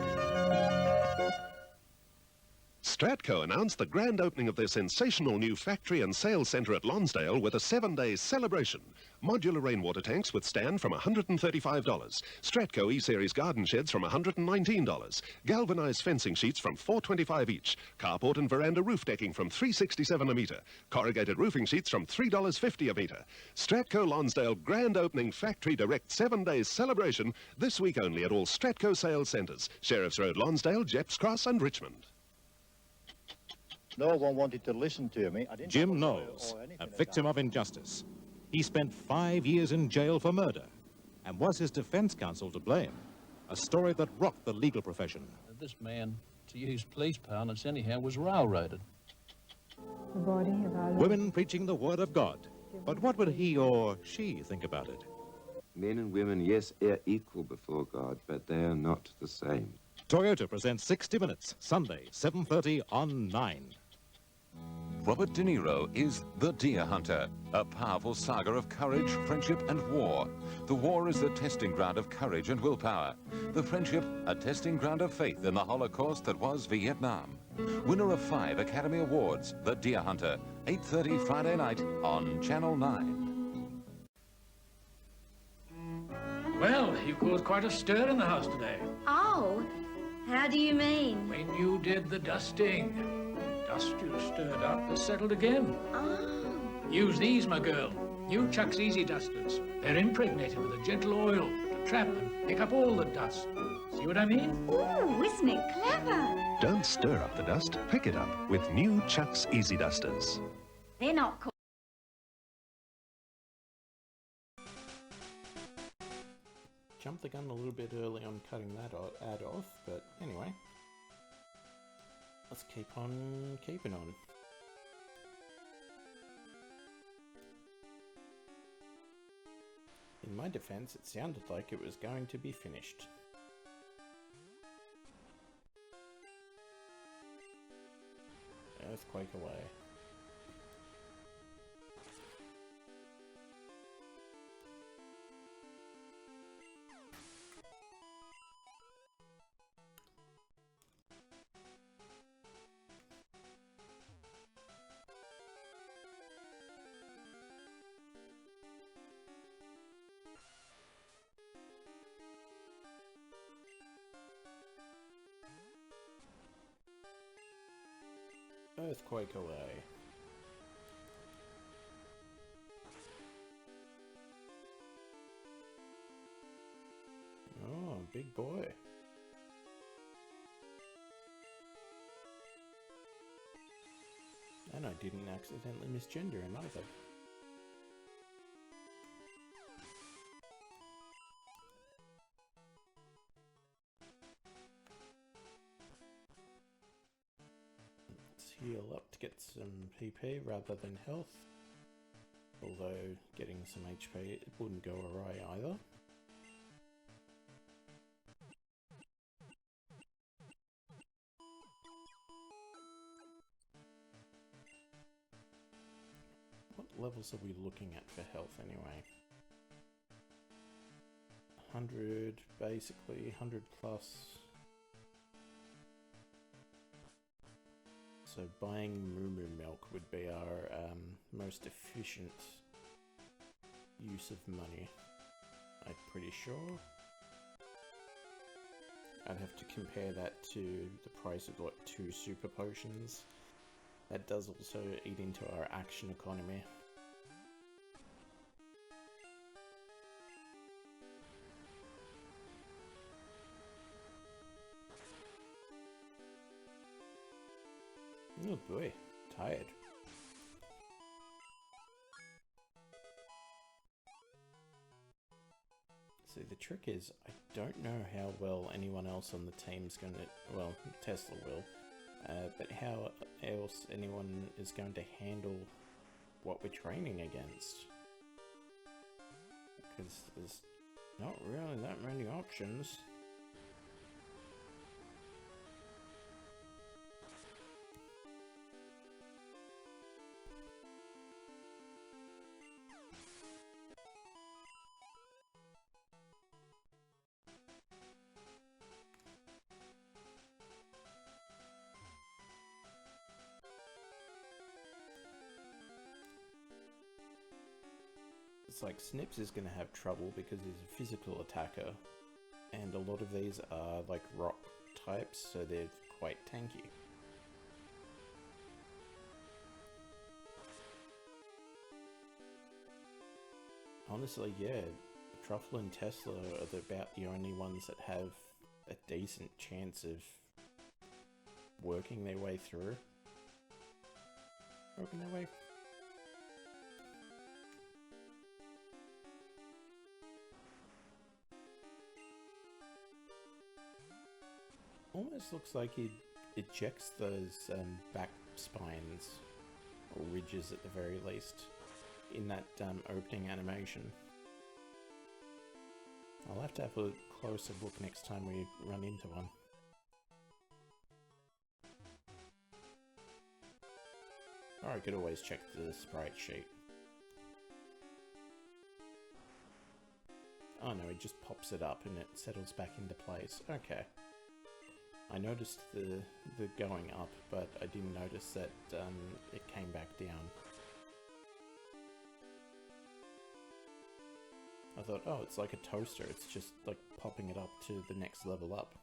Stratco announced the grand opening of their sensational new factory and sales centre at Lonsdale with a 7-day celebration. Modular rainwater tanks with stand from $135. Stratco E-Series garden sheds from $119. Galvanised fencing sheets from $4.25 each. Carport and veranda roof decking from $3.67 a metre. Corrugated roofing sheets from $3.50 a metre. Stratco Lonsdale grand opening factory direct 7-day celebration this week only at all Stratco sales centres. Sheriff's Road, Lonsdale, Jeps Cross and Richmond. No one wanted to listen to me. Jim Knowles, a victim of injustice. He spent 5 years in jail for murder. And was his defense counsel to blame? A story that rocked the legal profession. This man, to use police parlance anyhow, was railroaded. Women preaching the word of God. But what would he or she think about it? Men and women, yes, are equal before God, but they are not the same. Toyota presents 60 Minutes, Sunday, 7:30 on 9. Robert De Niro is the Deer Hunter, a powerful saga of courage, friendship, and war. The war is the testing ground of courage and willpower. The friendship, a testing ground of faith in the Holocaust that was Vietnam. Winner of 5 Academy Awards, The Deer Hunter, 8:30 Friday night on Channel 9. Well, you caused quite a stir in the house today. Oh, how do you mean? When you did the dusting. Dust you stirred up has settled again. Oh. Use these, my girl. New Chuck's Easy Dusters. They're impregnated with a gentle oil to trap and pick up all the dust. See what I mean? Ooh, isn't it clever? Don't stir up the dust, pick it up with new Chuck's Easy Dusters. They're not cool. Jumped the gun a little bit early on cutting that ad off, but anyway. Let's keep on keeping on. In my defense, it sounded like it was going to be finished. Earthquake away. Earthquake away. Oh, big boy. And I didn't accidentally misgender him either. Heal up to get some PP rather than health, although getting some HP it wouldn't go awry either. What levels are we looking at for health anyway? 100 basically, 100 plus. So buying moo milk would be our most efficient use of money, I'm pretty sure. I'd have to compare that to the price of, what, 2 super potions. That does also eat into our action economy. Oh boy, tired. See, the trick is, I don't know how well anyone else on the team's gonna, well, Tesla will, but how else anyone is going to handle what we're training against. Because there's not really that many options. It's like Snips is going to have trouble because he's a physical attacker, and a lot of these are like rock types, so they're quite tanky. Honestly, yeah, Truffle and Tesla are about the only ones that have a decent chance of working their way through. Working their way. Almost looks like it ejects those back spines, or ridges at the very least, in that opening animation. I'll have to have a closer look next time we run into one. Or I could always check the sprite sheet. Oh no, it just pops it up and it settles back into place. Okay. I noticed the going up, but I didn't notice that it came back down. I thought, oh, it's like a toaster, it's just like popping it up to the next level up.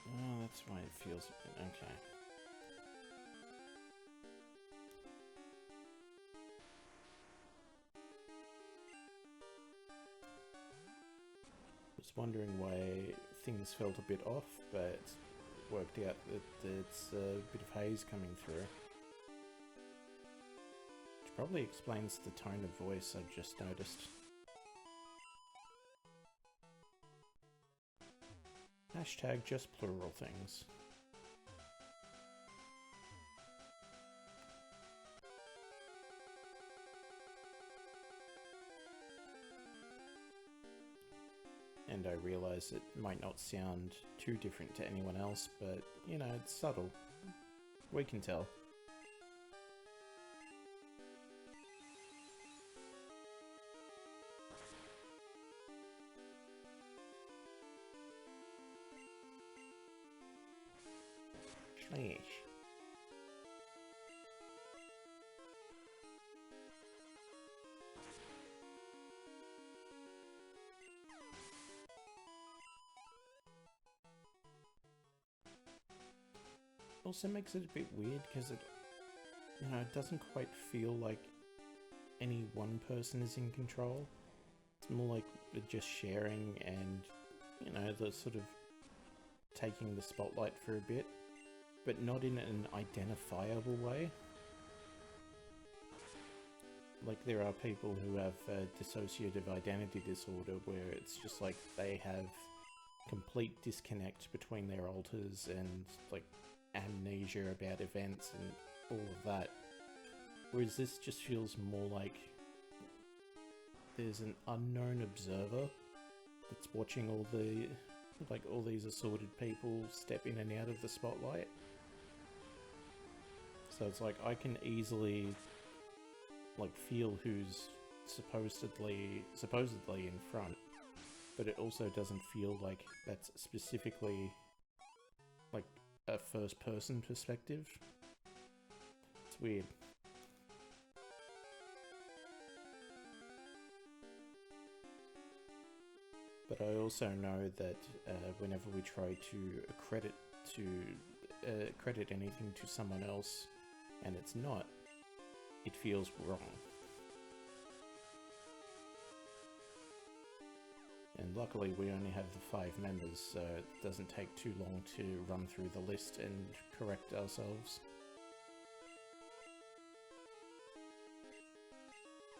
Oh, that's why it feels... okay. Was wondering why things felt a bit off, but worked out that it's a bit of haze coming through. Which probably explains the tone of voice I've just noticed. Hashtag just plural things. And I realise it might not sound too different to anyone else, but, you know, it's subtle. We can tell. Slash. Also makes it a bit weird because it, you know, it doesn't quite feel like any one person is in control. It's more like we're just sharing and, you know, the sort of taking the spotlight for a bit, but not in an identifiable way. Like there are people who have dissociative identity disorder where it's just like they have complete disconnect between their alters and like amnesia about events and all of that. Whereas this just feels more like there's an unknown observer that's watching all the, like all these assorted people step in and out of the spotlight. So it's like I can easily like feel who's supposedly in front, but it also doesn't feel like that's specifically like a first-person perspective. It's weird. But I also know that whenever we try to credit anything to someone else, and it's not, it feels wrong. And luckily we only have the 5 members, so it doesn't take too long to run through the list and correct ourselves.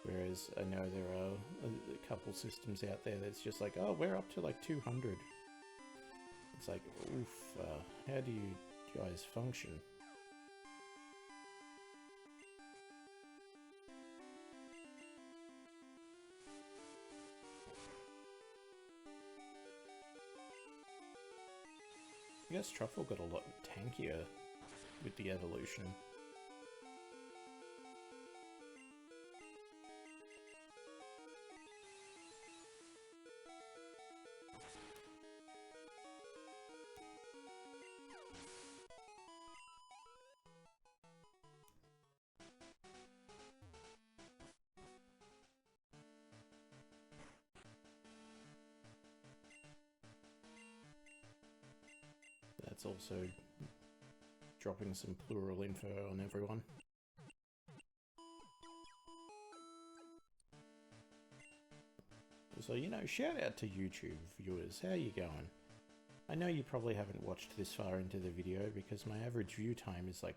Whereas I know there are a couple systems out there that's just like, oh, we're up to like 200. It's like, oof, how do you guys function? I guess Truffle got a lot tankier with the evolution. That's also dropping some plural info on everyone. So, you know, shout out to YouTube viewers, how you going? I know you probably haven't watched this far into the video because my average view time is like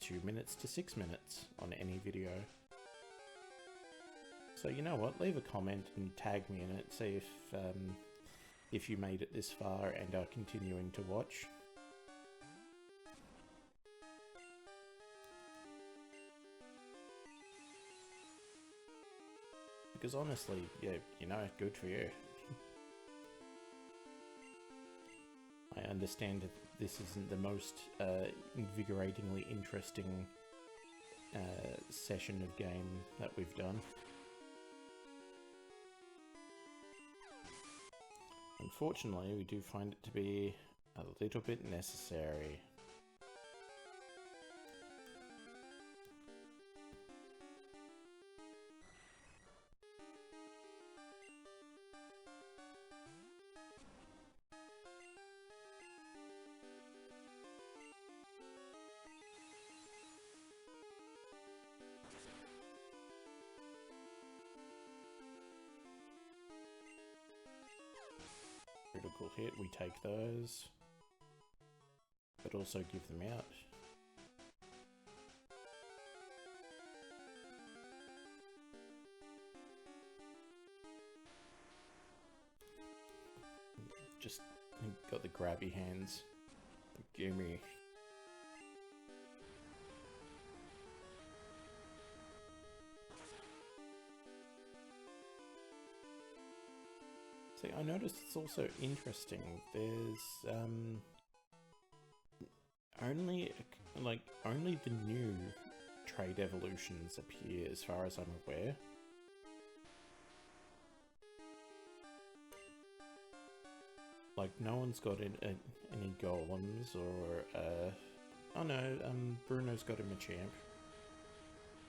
2 minutes to 6 minutes on any video. So you know what, leave a comment and tag me in it, see if you made it this far and are continuing to watch. Because honestly, yeah, you know, good for you. I understand that this isn't the most invigoratingly interesting session of game that we've done. Unfortunately, we do find it to be a little bit necessary. Critical hit, we take those, but also give them out. Just got the grabby hands. Gimme. See, I noticed it's also interesting. There's only the new trade evolutions appear, as far as I'm aware. Like, no one's got any golems or oh no, Bruno's got him a champ.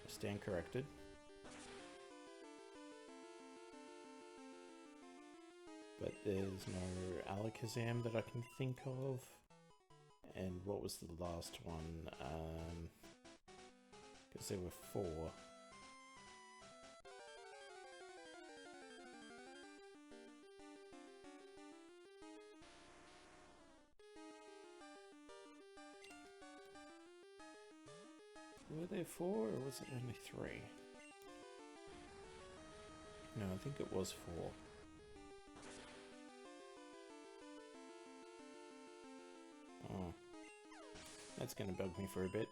I stand corrected. But there's no Alakazam that I can think of. And what was the last one? Because there were 4. Were there 4 or was it only 3? No, I think it was 4. Oh, that's gonna bug me for a bit.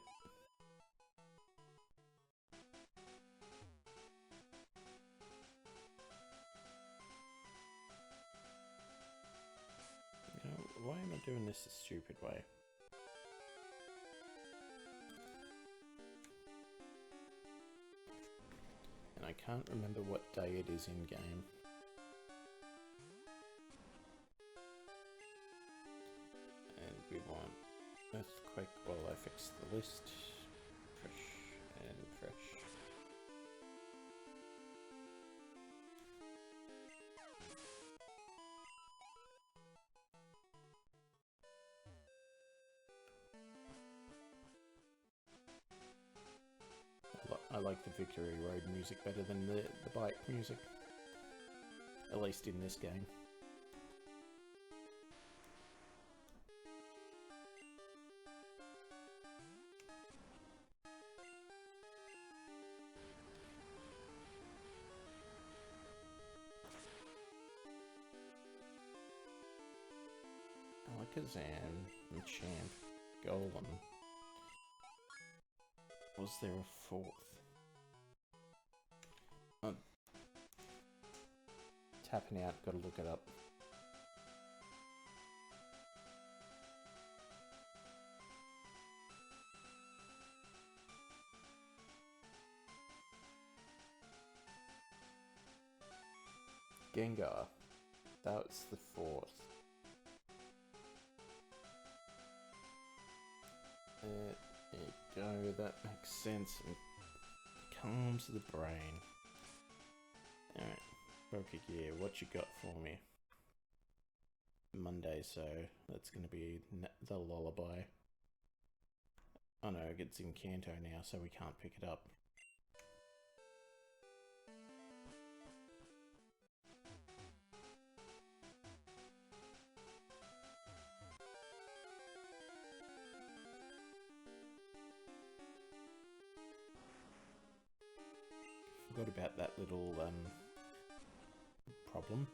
You know, why am I doing this a stupid way? And I can't remember what day it is in game. And we want quick while I fix the list. Fresh and fresh. I like the Victory Road music better than the bike music. At least in this game. Alakazam, Machamp, Golem. Was there a fourth? Oh. Tapping out, gotta look it up. Gengar. That's the fourth. There you go, that makes sense and calms the brain. Alright, Pokegear, what you got for me? Monday, so that's gonna be the lullaby. Oh no, it's in Kanto now, so we can't pick it up. Forgot about that little problem.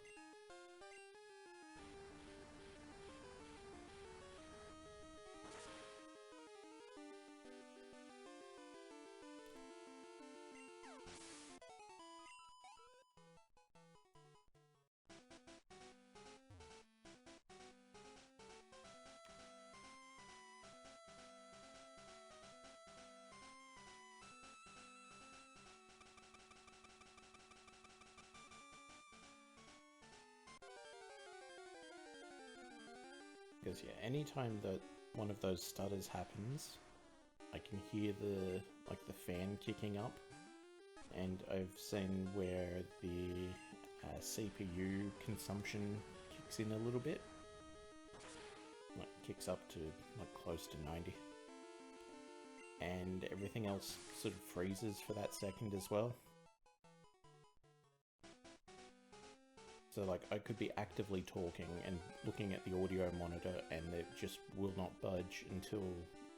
Because yeah, anytime that one of those stutters happens, I can hear the fan kicking up, and I've seen where the CPU consumption kicks in a little bit, like kicks up to like close to 90, and everything else sort of freezes for that second as well. So like I could be actively talking and looking at the audio monitor and it just will not budge until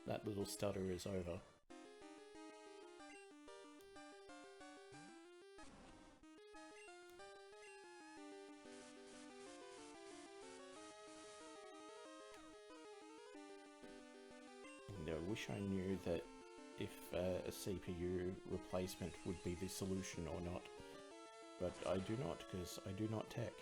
that little stutter is over. And I wish I knew that if a CPU replacement would be the solution or not. But I do not, because I do not tech.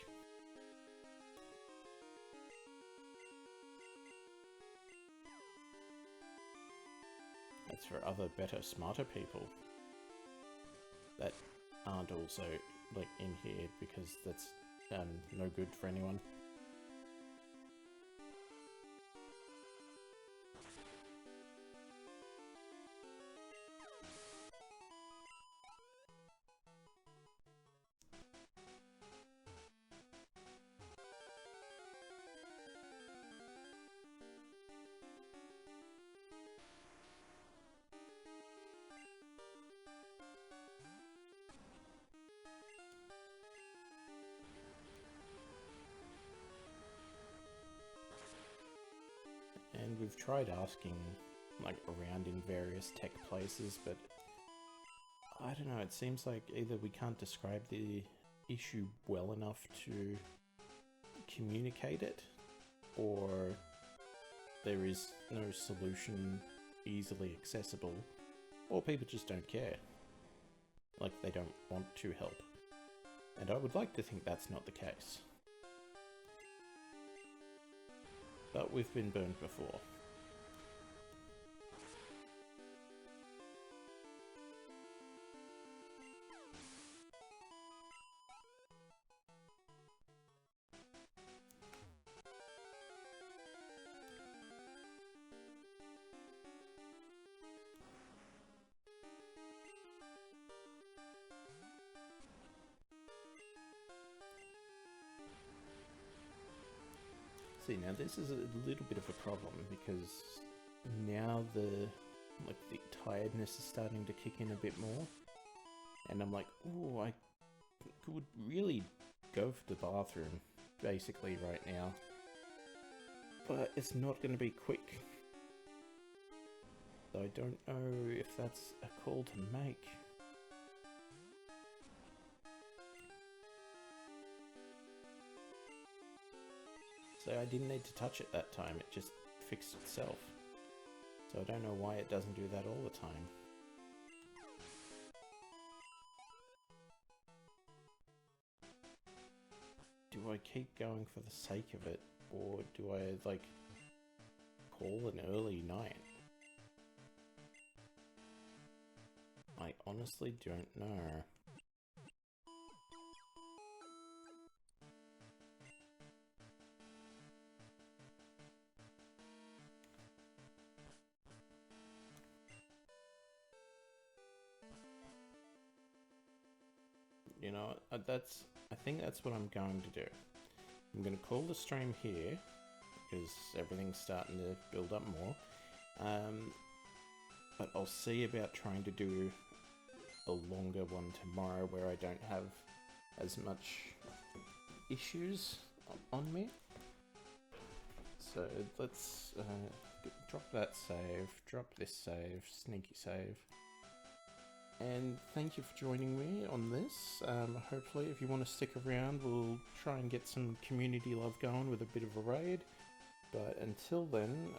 That's for other, better, smarter people that aren't also, like, in here, because that's no good for anyone. And we've tried asking, like, around in various tech places, but I don't know, it seems like either we can't describe the issue well enough to communicate it, or there is no solution easily accessible, or people just don't care. Like, they don't want to help. And I would like to think that's not the case. But we've been burned before. See, now this is a little bit of a problem because now the tiredness is starting to kick in a bit more, and I'm like, oh, I could really go for the bathroom basically right now, but it's not going to be quick. So I don't know if that's a call to make. So I didn't need to touch it that time, it just fixed itself. So I don't know why it doesn't do that all the time. Do I keep going for the sake of it, or do I, like, call an early night? I honestly don't know. You know, I think that's what I'm going to do. I'm going to call the stream here, because everything's starting to build up more. But I'll see about trying to do a longer one tomorrow where I don't have as much issues on me. So let's drop that save, drop this save, sneaky save. And thank you for joining me on this. Hopefully, if you want to stick around, we'll try and get some community love going with a bit of a raid. But until then,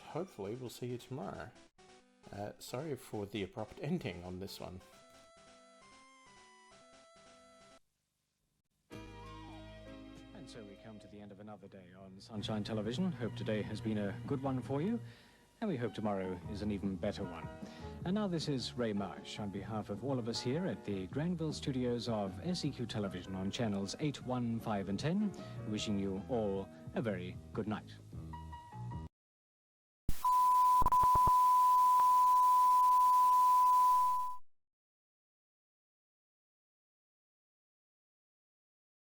hopefully we'll see you tomorrow. Sorry for the abrupt ending on this one. And so we come to the end of another day on Sunshine Television. Hope today has been a good one for you, and we hope tomorrow is an even better one. And now this is Ray Marsh on behalf of all of us here at the Granville studios of SEQ Television on channels 8, 1, 5 and 10, wishing you all a very good night.